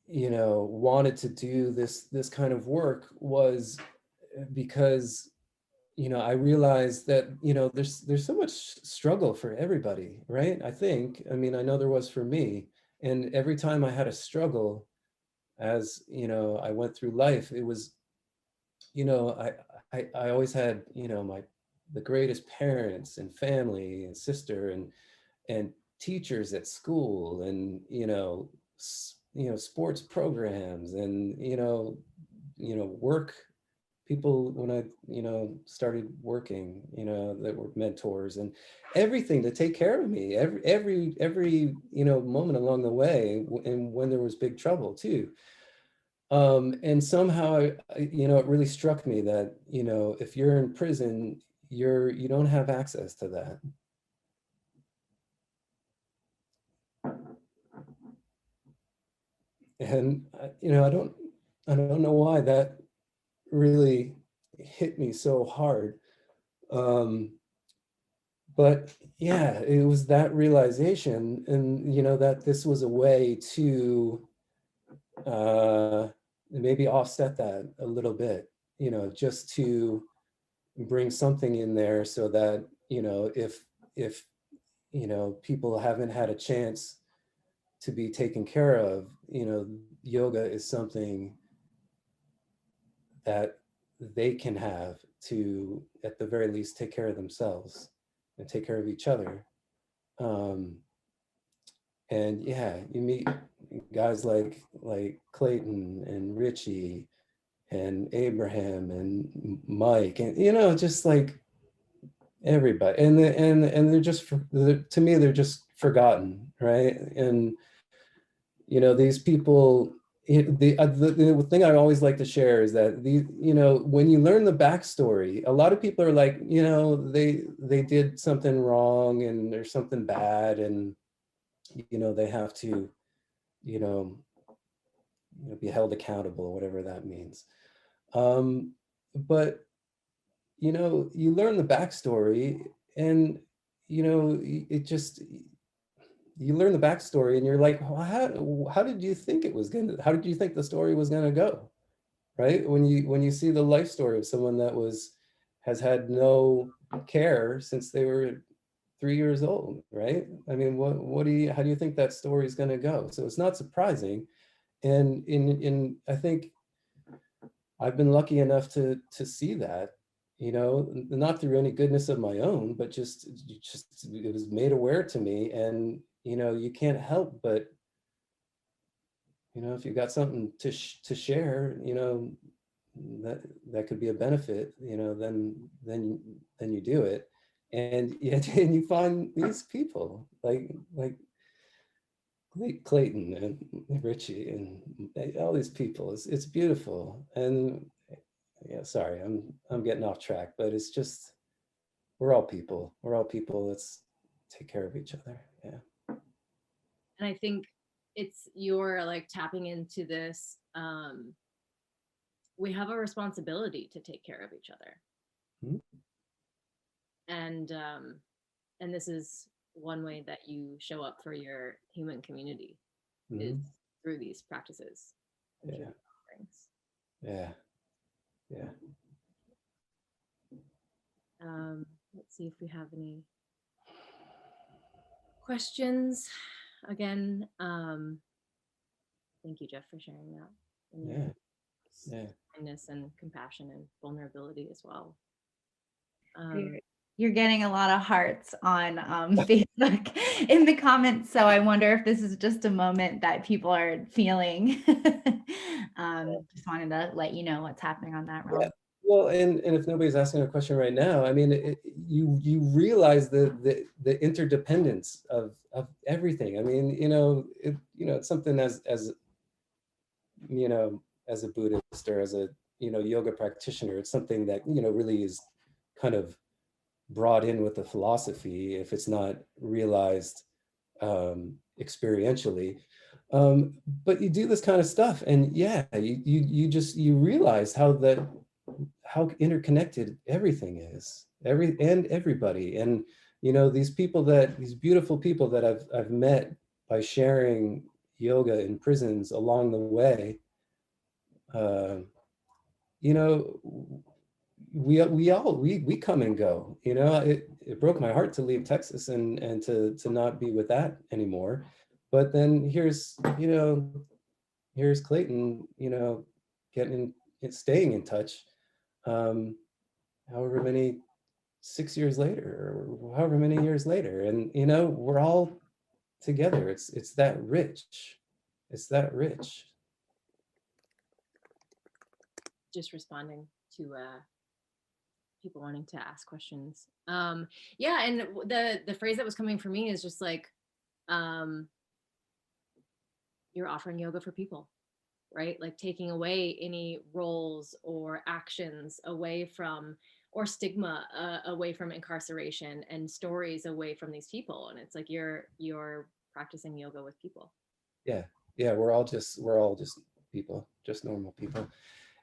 wanted to do this kind of work was because, I realized that, there's so much struggle for everybody, right? I know there was for me. And every time I had a struggle, as, I went through life, it was, I always had, the greatest parents and family and sister and teachers at school, and sports programs, and work people when I started working, that were mentors and everything to take care of me every moment along the way, and when there was big trouble too. And somehow it really struck me that if you're in prison, you don't have access to that. And I don't know why that really hit me so hard. But yeah, it was that realization, and that this was a way to maybe offset that a little bit, just to bring something in there so that, if people haven't had a chance to be taken care of, yoga is something that they can have to, at the very least, take care of themselves and take care of each other. And yeah, you meet guys like Clayton and Richie and Abraham and Mike, and just like everybody, and they're just, to me, they're just forgotten, right? And you know, these people, the thing I always like to share is that you know, when you learn the backstory, a lot of people are like, you know, they did something wrong and there's something bad, and you know, they have to, you know, be held accountable, whatever that means. But you know, you learn the backstory, and you know, it just, you learn the backstory and you're like, well, how did you think it was gonna, how did you think the story was gonna go? Right? When you see the life story of someone that has had no care since they were 3 years old, right? I mean, how do you think that story is gonna go? So it's not surprising. And I think I've been lucky enough to see that, you know, not through any goodness of my own, but just it was made aware to me. And you know, you can't help but, you know, if you got something to share, you know, that could be a benefit, you know, then you do it. And yet, and you find these people like Clayton and Richie and all these people. It's beautiful. And yeah, sorry, I'm getting off track, but it's just, we're all people. We're all people. Let's take care of each other. Yeah. And I think it's you're like tapping into this. We have a responsibility to take care of each other. Mhm. And this is one way that you show up for your human community is Mhm. through these practices and Yeah. through offerings. Yeah. Yeah. Let's see if we have any questions. Again, thank you, Geoff, for sharing that. And Yeah. your Yeah. kindness and compassion and vulnerability as well. You're getting a lot of hearts on Facebook in the comments. So I wonder if this is just a moment that people are feeling. Just wanted to let you know what's happening on that realm. Yeah. Well, and if nobody's asking a question right now, I mean, you realize the interdependence of everything. I mean, you know, it's something as you know, as a Buddhist or as a, you know, yoga practitioner, it's something that, you know, really is kind of brought in with the philosophy if it's not realized experientially. But you do this kind of stuff, and yeah, you realize how interconnected everything is, everybody. And you know, these beautiful people that I've met by sharing yoga in prisons along the way, you know, we come and go. You know, it broke my heart to leave Texas and to not be with that anymore. But then here's, you know, here's Clayton, you know, staying in touch, however many 6 years later, or however many years later. And you know, we're all together. It's that rich. It's that rich. Just responding to people wanting to ask questions. Yeah, and the phrase that was coming for me is just like, you're offering yoga for people, right? Like taking away any roles or actions away from, or stigma away from incarceration and stories away from these people. And it's like you're practicing yoga with people. Yeah, yeah, we're all just people, just normal people.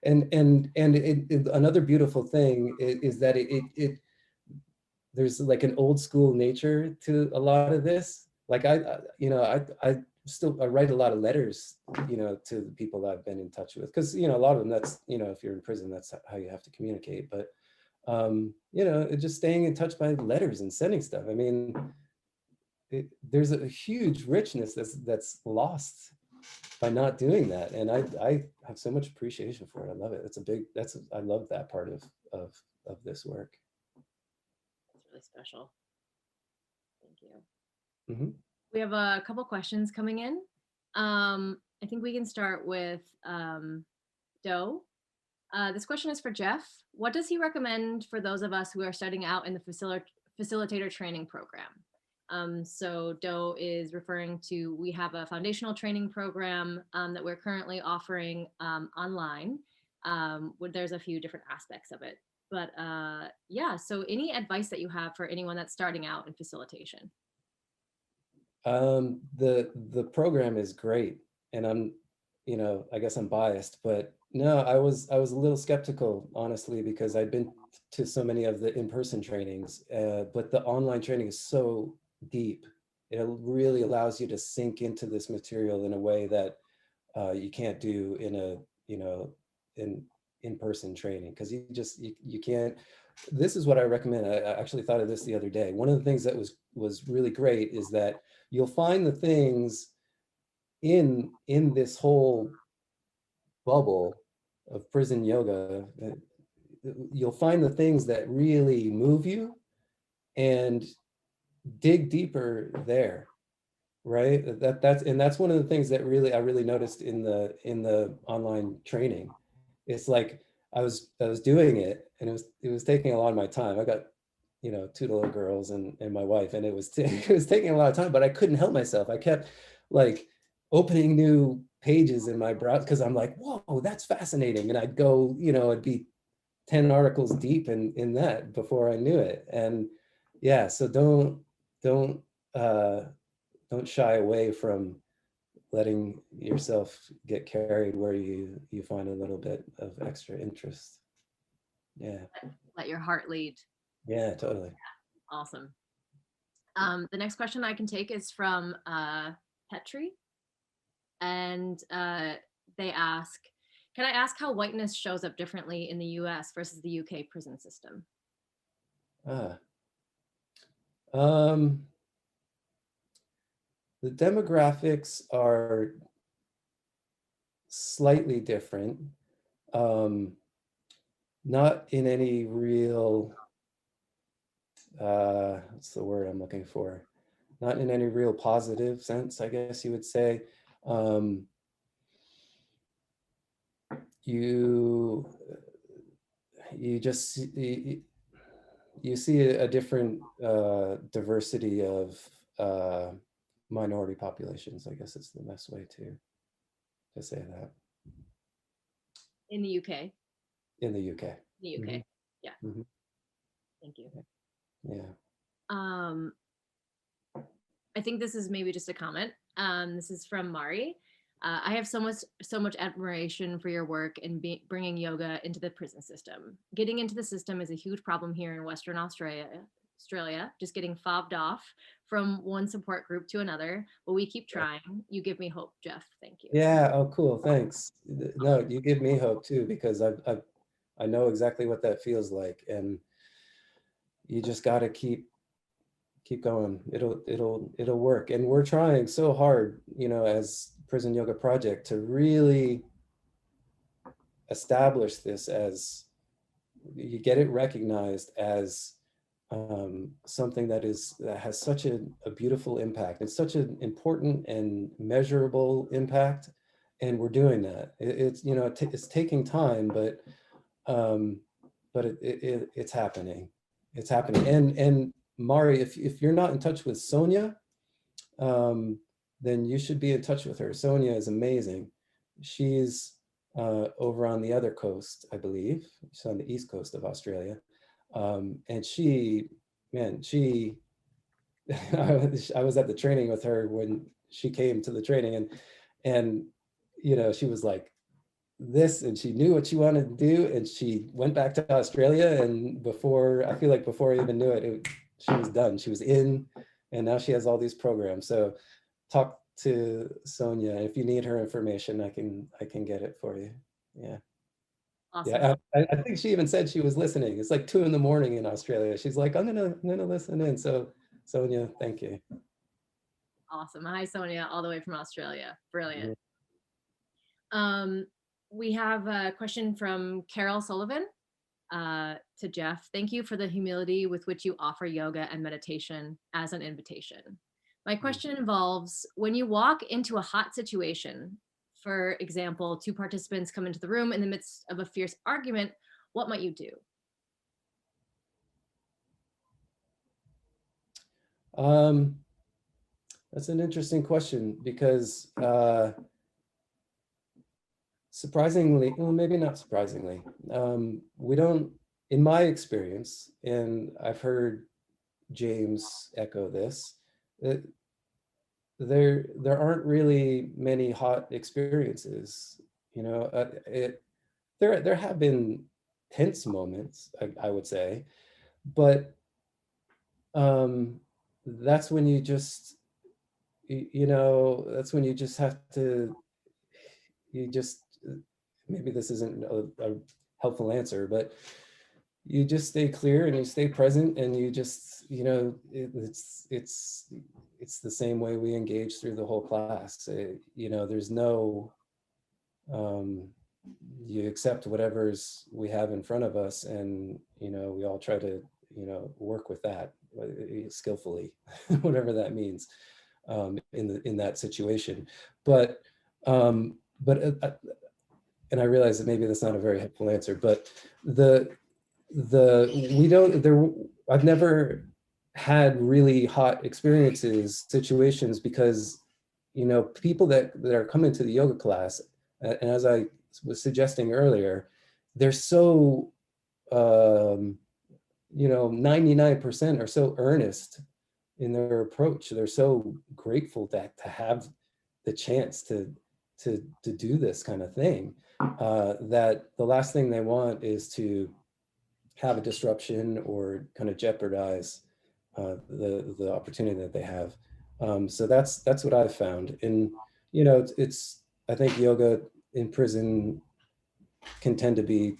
And another beautiful thing is that there's like an old school nature to a lot of this. Like you know, I write a lot of letters, you know, to the people that I've been in touch with, because you know, a lot of them, that's, you know, if you're in prison, that's how you have to communicate. But you know, just staying in touch by letters and sending stuff. I mean, there's a huge richness that's lost by not doing that. And I have so much appreciation for it. I love it. I love that part of this work. It's really special. Thank you. Mm-hmm. We have a couple questions coming in. I think we can start with Doe. This question is for Geoff. What does he recommend for those of us who are starting out in the facilitator training program? So Doe is referring to, we have a foundational training program that we're currently offering online. There's a few different aspects of it. But yeah, so any advice that you have for anyone that's starting out in facilitation? The program is great, and I'm, I guess I'm biased, but no, I was a little skeptical, honestly, because I'd been to so many of the in-person trainings, but the online training is so deep. It really allows you to sink into this material in a way that you can't do in a, in-person training, because you can't. This is what I recommend. I actually thought of this the other day. One of the things that was really great is that you'll find the things in this whole bubble of prison yoga. You'll find the things that really move you and dig deeper there, right? That's one of the things that I really noticed in the online training. It's like I was doing it, and it was taking a lot of my time. I got, two little girls and my wife, and it was it was taking a lot of time, but I couldn't help myself. I kept like opening new pages in my browser because I'm like, whoa, that's fascinating. And I'd go, it'd be 10 articles deep in that before I knew it. And yeah, so don't uh don't shy away from letting yourself get carried where you find a little bit of extra interest. Yeah. Let your heart lead. Yeah, totally. Awesome. The next question I can take is from Petri. And they ask, can I ask how whiteness shows up differently in the US versus the UK prison system? The demographics are slightly different. Not in any real, what's the word I'm looking for? Not in any real positive sense, I guess you would say. You just you see a different diversity of minority populations. I guess it's the best way to say that. In the UK? In the UK. The UK, Mm-hmm. Yeah. Mm-hmm. Thank you. Yeah. I think this is maybe just a comment. This is from Mari. I have so much admiration for your work in bringing yoga into the prison system. Getting into the system is a huge problem here in Western Australia, just getting fobbed off from one support group to another, but we keep trying. You give me hope, Geoff. Thank you. Yeah. Oh, cool. Thanks. No, you give me hope too, because I know exactly what that feels like, and you just got to keep going. It'll work. And we're trying so hard, as Prison Yoga Project, to really establish this as, you get it recognized as something that has such a beautiful impact. It's such an important and measurable impact, and we're doing that. It's taking time, but it's happening. It's happening. And Mari, if you're not in touch with Sonia, then you should be in touch with her. Sonia is amazing. She's over on the other coast, I believe. She's on the east coast of Australia. And she I was at the training with her when she came to the training, and she was like this, and she knew what she wanted to do, and she went back to Australia, and I feel like before I even knew it, she was done. She was in, and now she has all these programs. So talk to Sonia. If you need her information, I can get it for you. Yeah. Awesome. Yeah, I think she even said she was listening. It's like 2 a.m. in Australia. She's like, I'm gonna listen in. So Sonia, thank you. Awesome. Hi, Sonia, all the way from Australia. Brilliant. Mm-hmm. We have a question from Carol Sullivan to Geoff. Thank you for the humility with which you offer yoga and meditation as an invitation. My question involves, when you walk into a hot situation, for example, 2 participants come into the room in the midst of a fierce argument, what might you do? That's an interesting question because surprisingly, well, maybe not surprisingly, we don't, in my experience, and I've heard James echo this, that there aren't really many hot experiences. You know, there have been tense moments, I would say, but that's when you just, you know, that's when you just have to, you just, maybe this isn't a helpful answer, but you just stay clear and you stay present and you just, you know, it's the same way we engage through the whole class. You know, there's no, you accept whatever's we have in front of us, and, you know, we all try to, you know, work with that skillfully, whatever that means, in that situation. But and I realize that maybe that's not a very helpful answer, but we don't, I've never had really hot experiences, situations, because, you know, people that are coming to the yoga class, and as I was suggesting earlier, they're so, you know, 99% are so earnest in their approach. They're so grateful to have the chance to do this kind of thing, that the last thing they want is to have a disruption or kind of jeopardize the opportunity that they have. So that's what I've found. And, you know, it's I think yoga in prison can tend to be,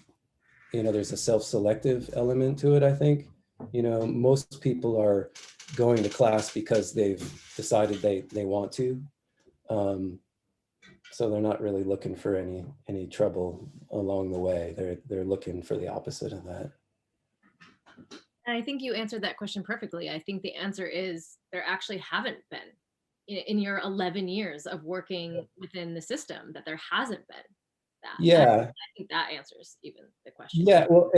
you know, there's a self-selective element to it, I think. You know, most people are going to class because they've decided they want to. So they're not really looking for any trouble along the way. They're looking for the opposite of that. And I think you answered that question perfectly. I think the answer is there actually haven't been in your 11 years of working within the system, that there hasn't been that. Yeah. I think that answers even the question. Yeah. Well,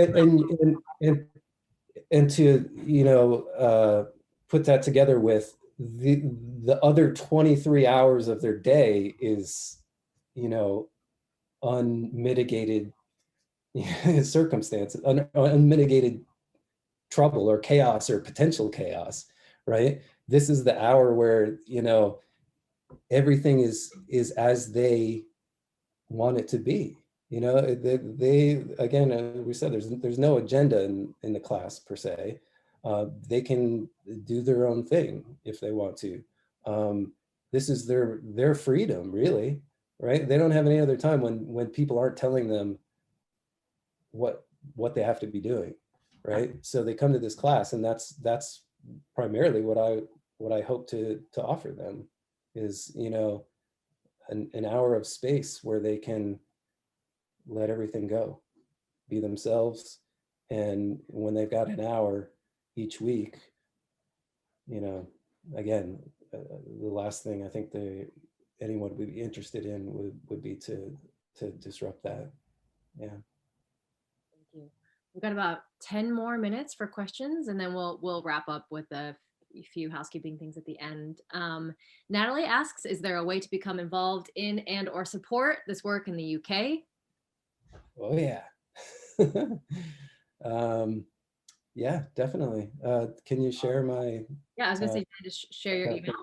and to, you know, put that together with the other 23 hours of their day is, you know, unmitigated circumstances, unmitigated trouble or chaos or potential chaos, right? This is the hour where, you know, everything is as they want it to be. You know, they again, we said there's no agenda in the class per se. They can do their own thing if they want to. This is their freedom, really, right? They don't have any other time when people aren't telling them what they have to be doing, right? So they come to this class, and that's primarily what I hope to offer them is, you know, an hour of space where they can let everything go, be themselves. And when they've got an hour each week, you know, again, the last thing I think anyone would be interested in would be to disrupt that. Yeah. Thank you. We've got about 10 more minutes for questions, and then we'll wrap up with a few housekeeping things at the end. Natalie asks, is there a way to become involved in and or support this work in the UK? Oh yeah. Yeah, definitely. Can you share my? Yeah, I was gonna say, just share your email.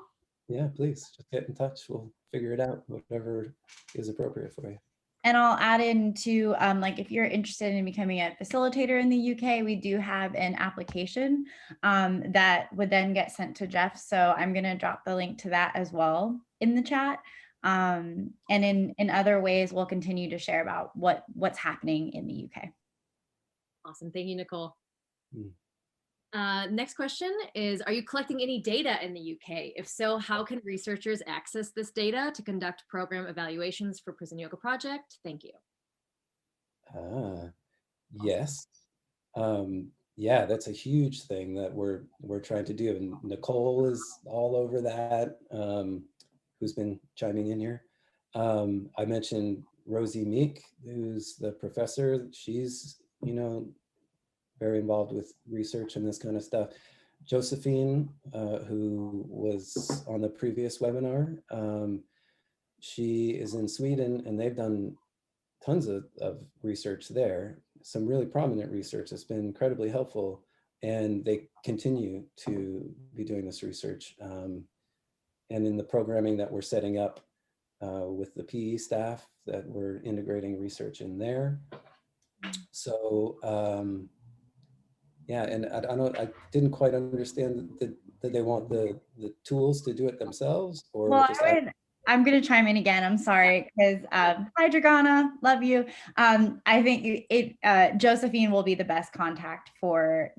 Yeah, please just get in touch. We'll figure it out, whatever is appropriate for you. And I'll add into like if you're interested in becoming a facilitator in the UK, we do have an application that would then get sent to Geoff. So I'm going to drop the link to that as well in the chat. And in other ways, we'll continue to share about what's happening in the UK. Awesome. Thank you, Nicole. Next question is, are you collecting any data in the UK? If so, how can researchers access this data to conduct program evaluations for Prison Yoga Project? Thank you. Yes. Yeah, that's a huge thing that we're trying to do. And Nicole is all over that, who's been chiming in here. I mentioned Rosie Meek, who's the professor. She's, you know, very involved with research and this kind of stuff. Josephine, who was on the previous webinar. She is in Sweden, and they've done tons of research there, some really prominent research that's been incredibly helpful, and they continue to be doing this research. And in the programming that we're setting up with the PE staff, that we're integrating research in there. So yeah, and I didn't quite understand that they want the tools to do it themselves, or Well, just I'm going to chime in again. I'm sorry, because hi, Dragana, love you. I think Josephine will be the best contact for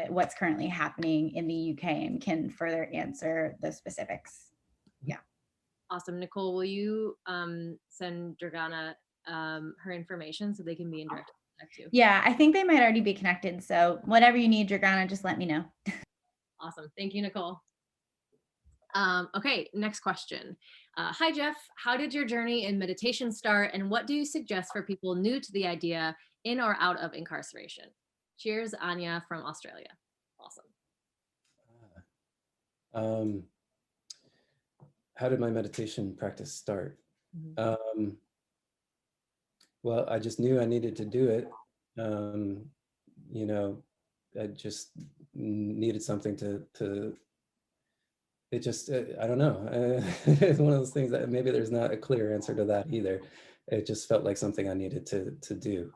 what's currently happening in the UK and can further answer the specifics. Yeah. Awesome. Nicole, will you send Dragana her information so they can be in direct contact too? Yeah, I think they might already be connected. So whatever you need, Dragana, just let me know. Awesome. Thank you, Nicole. Okay, next question. Hi, Geoff. How did your journey in meditation start, and what do you suggest for people new to the idea in or out of incarceration? Cheers, Anya from Australia. Awesome. How did my meditation practice start? Well, I just knew I needed to do it. You know, I just needed something to it just, I don't know. It's one of those things that maybe there's not a clear answer to that either. It just felt like something I needed to do.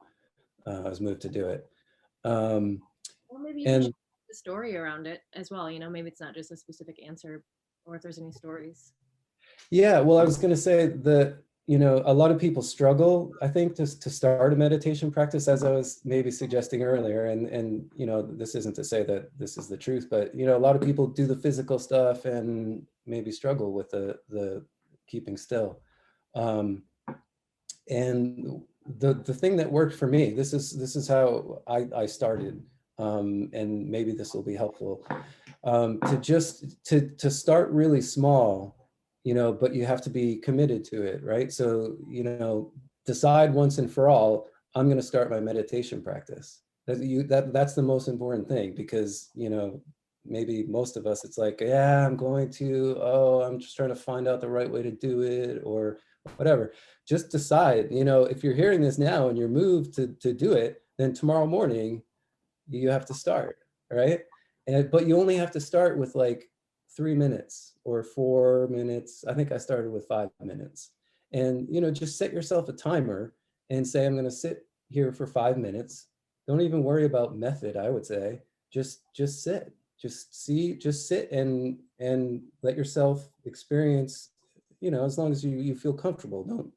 I was moved to do it. Well, maybe you can share the story around it as well. You know, maybe it's not just a specific answer, or if there's any stories. Yeah, well, I was going to say that, you know, a lot of people struggle, I think, to start a meditation practice, as I was maybe suggesting earlier. And, you know, this isn't to say that this is the truth, but, you know, a lot of people do the physical stuff and maybe struggle with the keeping still. And the thing that worked for me, this is how I started, and maybe this will be helpful, to start really small, you know, but you have to be committed to it, right? So, you know, decide once and for all, I'm going to start my meditation practice. That's the most important thing, because, you know, maybe most of us, it's like, yeah, I'm going to, I'm just trying to find out the right way to do it, or whatever. Just decide, you know, if you're hearing this now and you're moved to do it, then tomorrow morning you have to start, right? But you only have to start with like 3 minutes or 4 minutes. I think I started with 5 minutes. And, you know, just set yourself a timer and say, I'm going to sit here for 5 minutes. Don't even worry about method, I would say. Just sit. Just sit and let yourself experience, you know, as long as you feel comfortable.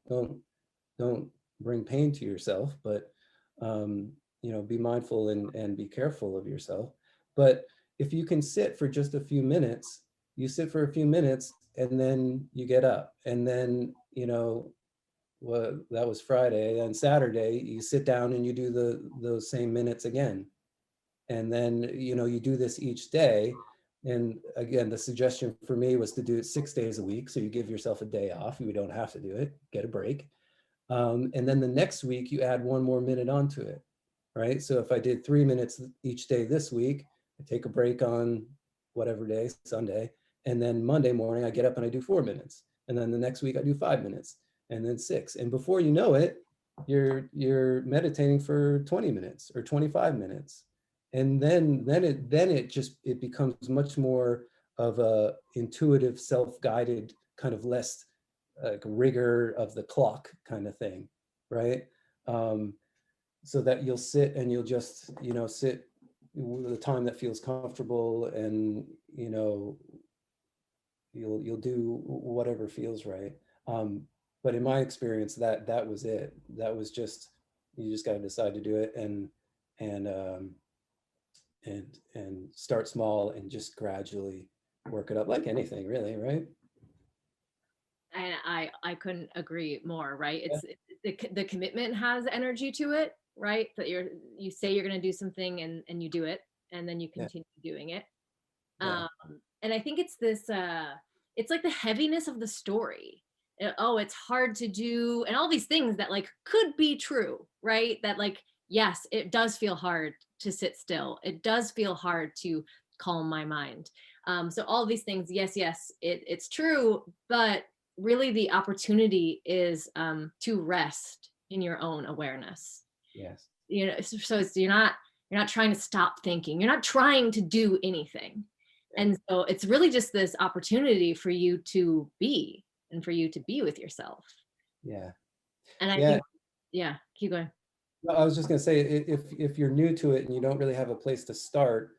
Don't bring pain to yourself, but you know, be mindful and be careful of yourself. But if you can sit for just a few minutes, you sit for a few minutes and then you get up. And then, you know, well, that was Friday. And Saturday, you sit down and you do those same minutes again. And then, you know, you do this each day. And again, the suggestion for me was to do it 6 days a week. So you give yourself a day off. You don't have to do it, get a break. And then the next week, you add 1 more minute onto it, right? So if I did 3 minutes each day this week, I take a break on whatever day, Sunday, and then Monday morning, I get up and I do 4 minutes. And then the next week I do 5 minutes, and then 6. And before you know it, you're meditating for 20 minutes or 25 minutes. And then it becomes much more of a intuitive, self-guided, kind of less like rigor of the clock kind of thing, right? So that you'll sit and you'll just, you know, sit the time that feels comfortable, and, you know, you'll do whatever feels right. But in my experience, that was it. That was just, you just got to decide to do it, and start small and just gradually work it up, like anything really, right? And I couldn't agree more, right? It's the commitment has energy to it, right? That you say you're going to do something and you do it, and then you continue doing it. Yeah. And I think it's this it's like the heaviness of the story. Oh, it's hard to do, and all these things that like could be true, right? That like, yes, it does feel hard to sit still. It does feel hard to calm my mind. So all these things, yes, it's true, but really the opportunity is to rest in your own awareness. Yes. You know, so it's, you're not trying to stop thinking. You're not trying to do anything. And so it's really just this opportunity for you to be, and for you to be with yourself. Yeah. And I Yeah. think, yeah, keep going. No, I was just going to say, if you're new to it and you don't really have a place to start,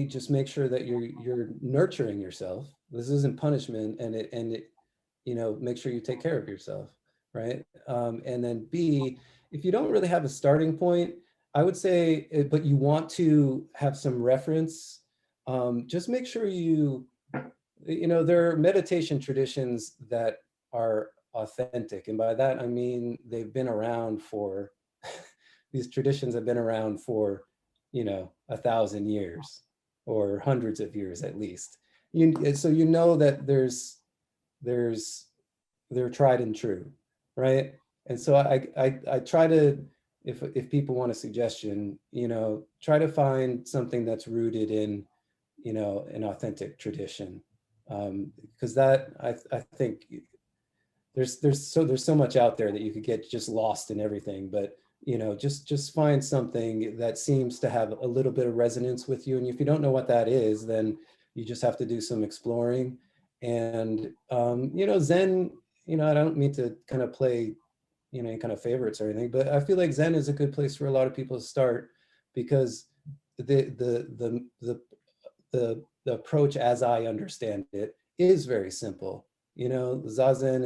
just make sure that you're nurturing yourself. This isn't punishment, and it make sure you take care of yourself, right? And then B, if you don't really have a starting point, I would say, but you want to have some reference, just make sure there are meditation traditions that are authentic. And by that, I mean, they've been around for, these traditions have been around for, 1,000 years or hundreds of years at least. So that they're tried and true, right? And so I try to, if people want a suggestion, try to find something that's rooted in, an authentic tradition. Because I think there's so much out there that you could get just lost in everything, but just find something that seems to have a little bit of resonance with you. And if you don't know what that is, then you just have to do some exploring. And Zen, I don't mean to kind of play any kind of favorites or anything, but I feel like Zen is a good place for a lot of people to start, because the approach, as I understand it, is very simple. Zazen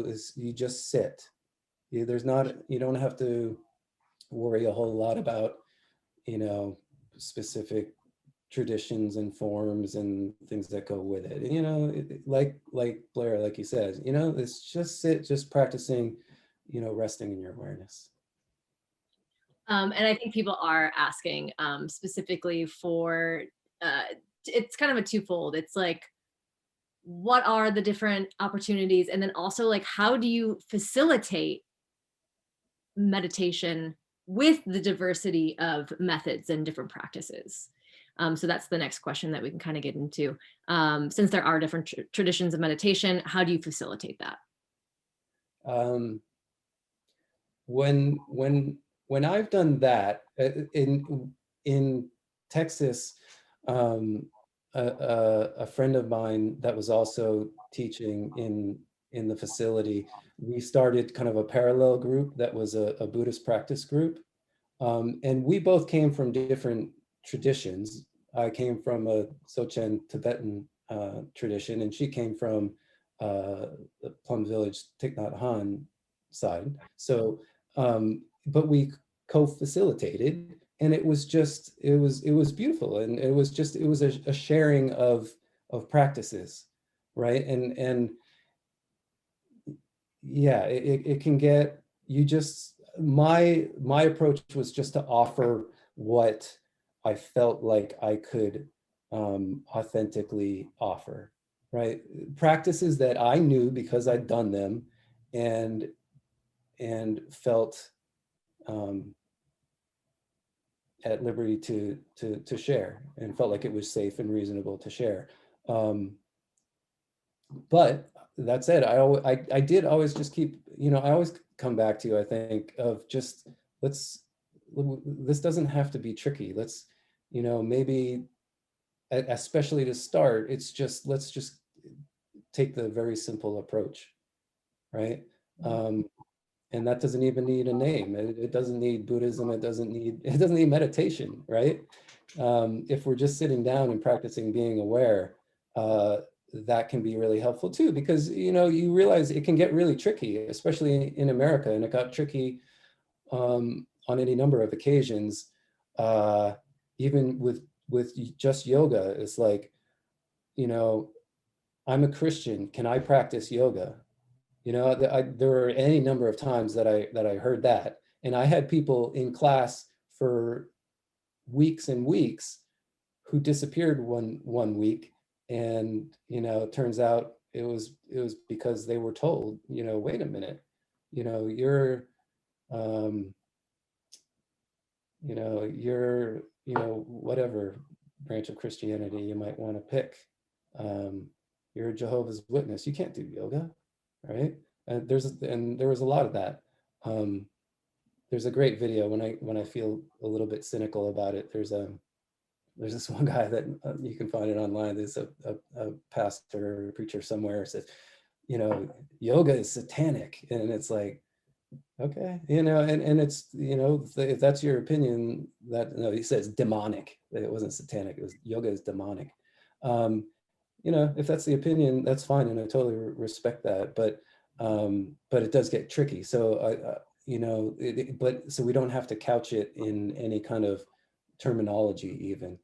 is you just sit. You don't have to worry a whole lot about, specific traditions and forms and things that go with it. And, like Blair, like you said, it's just practicing, resting in your awareness. And I think people are asking specifically for, it's kind of a twofold. It's like, what are the different opportunities? And then also, like, how do you facilitate meditation with the diversity of methods and different practices? So that's the next question that we can kind of get into. Since there are different traditions of meditation, how do you facilitate that? When I've done that in Texas, a friend of mine that was also teaching in the facility, we started kind of a parallel group that was a Buddhist practice group. And we both came from different traditions. I came from a Dzogchen Tibetan tradition, and she came from the Plum Village Thich Nhat Hanh side. So, but we co-facilitated, and it was beautiful, and it was a sharing of practices, right? And yeah, it can get, my approach was just to offer what I felt like I could authentically offer, right? Practices that I knew because I'd done them, and felt at liberty to share, and felt like it was safe and reasonable to share. But that said, I did always just keep, I always come back to, I think, of just, this doesn't have to be tricky. Let's, maybe, especially to start, let's just take the very simple approach, right? And that doesn't even need a name. It doesn't need Buddhism. It doesn't need meditation, right? If we're just sitting down and practicing being aware, that can be really helpful too, because you realize it can get really tricky, especially in America, and it got tricky on any number of occasions. Even with just yoga, it's like, I'm a Christian. Can I practice yoga? There were any number of times that I heard that, and I had people in class for weeks and weeks who disappeared one week, and it turns out it was because they were told, wait a minute, you're you're, whatever branch of Christianity you might want to pick. You're a Jehovah's Witness. You can't do yoga, right? And there was a lot of that. There's a great video when I feel a little bit cynical about it. There's this one guy that you can find it online. There's a pastor or preacher somewhere says, yoga is satanic, and it's like, okay, and it's, if that's your opinion, no, he says demonic. It wasn't satanic. It was yoga is demonic. If that's the opinion, that's fine, and I totally respect that. But it does get tricky. So but so we don't have to couch it in any kind of terminology even.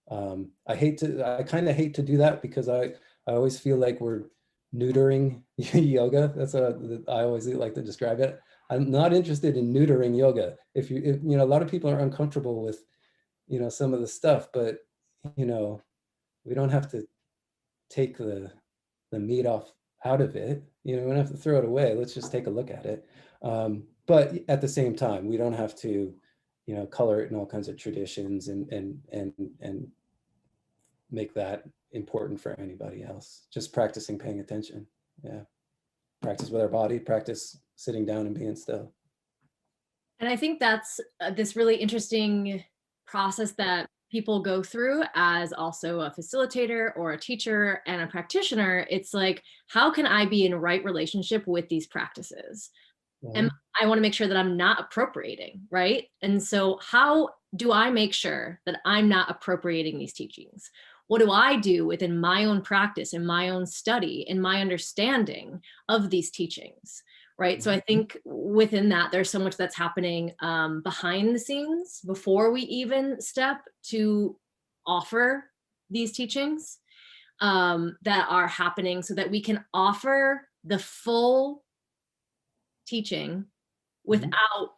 I kind of hate to do that, because I always feel like we're neutering yoga. That's what I always like to describe it. I'm not interested in neutering yoga. If a lot of people are uncomfortable with, some of the stuff, but, we don't have to take the meat out of it. We don't have to throw it away. Let's just take a look at it. But at the same time, we don't have to, color it in all kinds of traditions and make that important for anybody else. Just practicing paying attention. Yeah. Practice with our body, practice sitting down and being still. And I think that's this really interesting process that people go through as also a facilitator or a teacher and a practitioner. It's like, how can I be in right relationship with these practices? And I want to make sure that I'm not appropriating, right? And so how do I make sure that I'm not appropriating these teachings? What do I do within my own practice, in my own study, in my understanding of these teachings, right? So I think within that, there's so much that's happening behind the scenes before we even step to offer these teachings that are happening, so that we can offer the full teaching without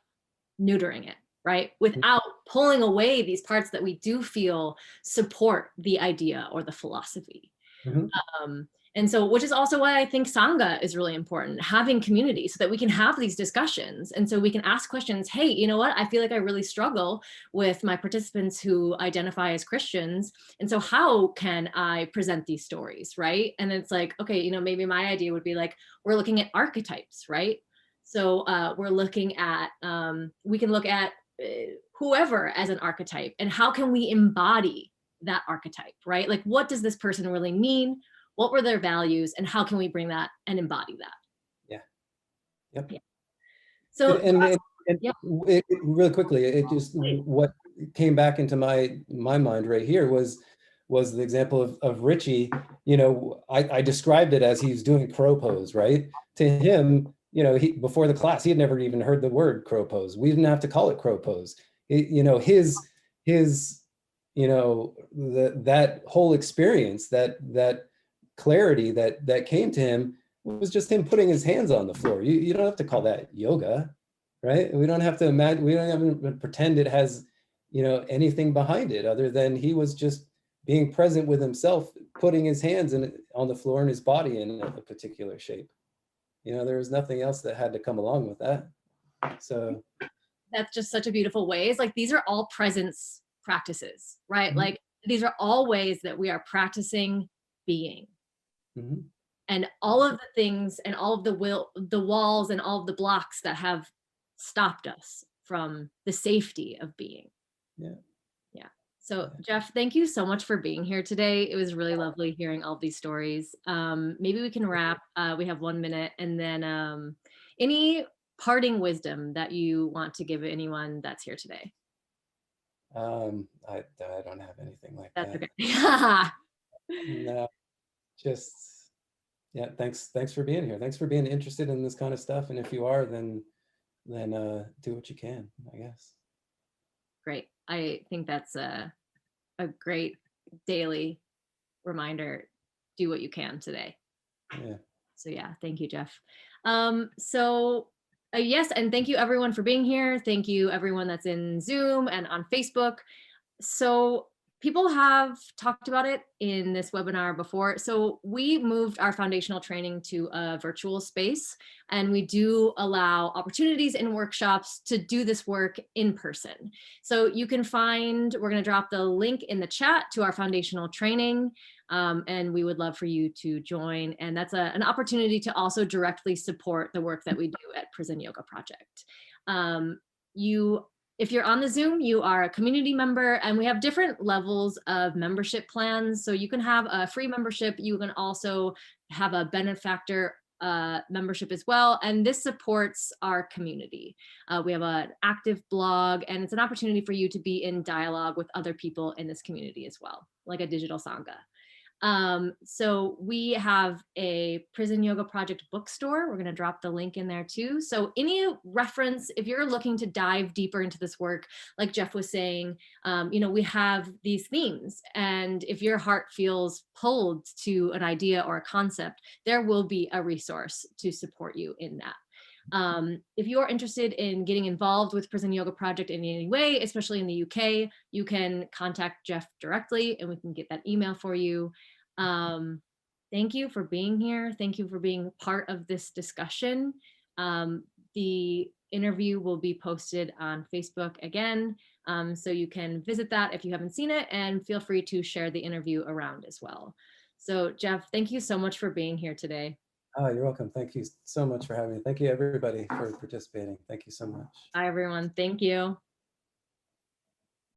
neutering it, right? Without pulling away these parts that we do feel support the idea or the philosophy. And so, which is also why I think Sangha is really important, having community, so that we can have these discussions. And so we can ask questions. Hey, you know what? I feel like I really struggle with my participants who identify as Christians. And so how can I present these stories, right? And it's like, okay, maybe my idea would be like, we're looking at archetypes, right? So we're looking at, we can look at whoever as an archetype, and how can we embody that archetype, right? Like, what does this person really mean? What were their values, and how can we bring that and embody that? Yeah. Yep. Yeah. So really quickly, it just, what came back into my mind right here was the example of Richie. I described it as he's doing crow pose, right? To him, before the class, he had never even heard the word crow pose. We didn't have to call it crow pose. His that whole experience, that clarity that came to him, was just him putting his hands on the floor. You don't have to call that yoga, right? We don't have to imagine, we don't have to pretend it has, anything behind it, other than he was just being present with himself, putting his hands on the floor and his body in a particular shape. There was nothing else that had to come along with that. So that's just such a beautiful way. It's like, these are all presence practices, right? Like, these are all ways that we are practicing being. And all of the things and all of the walls and all of the blocks that have stopped us from the safety of being. Yeah. So Geoff, thank you so much for being here today. It was really lovely hearing all of these stories. Maybe we can wrap. We have 1 minute, and then any parting wisdom that you want to give anyone that's here today? I don't have anything like that. That's okay. No, just, yeah, thanks for being here. Thanks for being interested in this kind of stuff. And if you are, then do what you can, I guess. Great. I think that's a great daily reminder. Do what you can today. Yeah. So yeah, thank you, Geoff. Yes, and thank you everyone for being here. Thank you everyone that's in Zoom and on Facebook. So People have talked about it in this webinar before. So we moved our foundational training to a virtual space, and we do allow opportunities in workshops to do this work in person. So you can find, we're going to drop the link in the chat to our foundational training, and we would love for you to join. And that's an opportunity to also directly support the work that we do at Prison Yoga Project. If you're on the Zoom, you are a community member, and we have different levels of membership plans. So you can have a free membership. You can also have a benefactor membership as well. And this supports our community. We have an active blog, and it's an opportunity for you to be in dialogue with other people in this community as well, like a digital Sangha. So we have a Prison Yoga Project bookstore. We're going to drop the link in there too. So any reference, if you're looking to dive deeper into this work, like Geoff was saying, we have these themes, and if your heart feels pulled to an idea or a concept, there will be a resource to support you in that. If you're interested in getting involved with Prison Yoga Project in any way, especially in the UK, you can contact Geoff directly and we can get that email for you. Thank you for being here. Thank you for being part of this discussion. The interview will be posted on Facebook again, so you can visit that if you haven't seen it, and feel free to share the interview around as well. So Geoff, thank you so much for being here today. Oh, you're welcome. Thank you so much for having me. Thank you, everybody, for participating. Thank you so much. Bye, everyone. Thank you.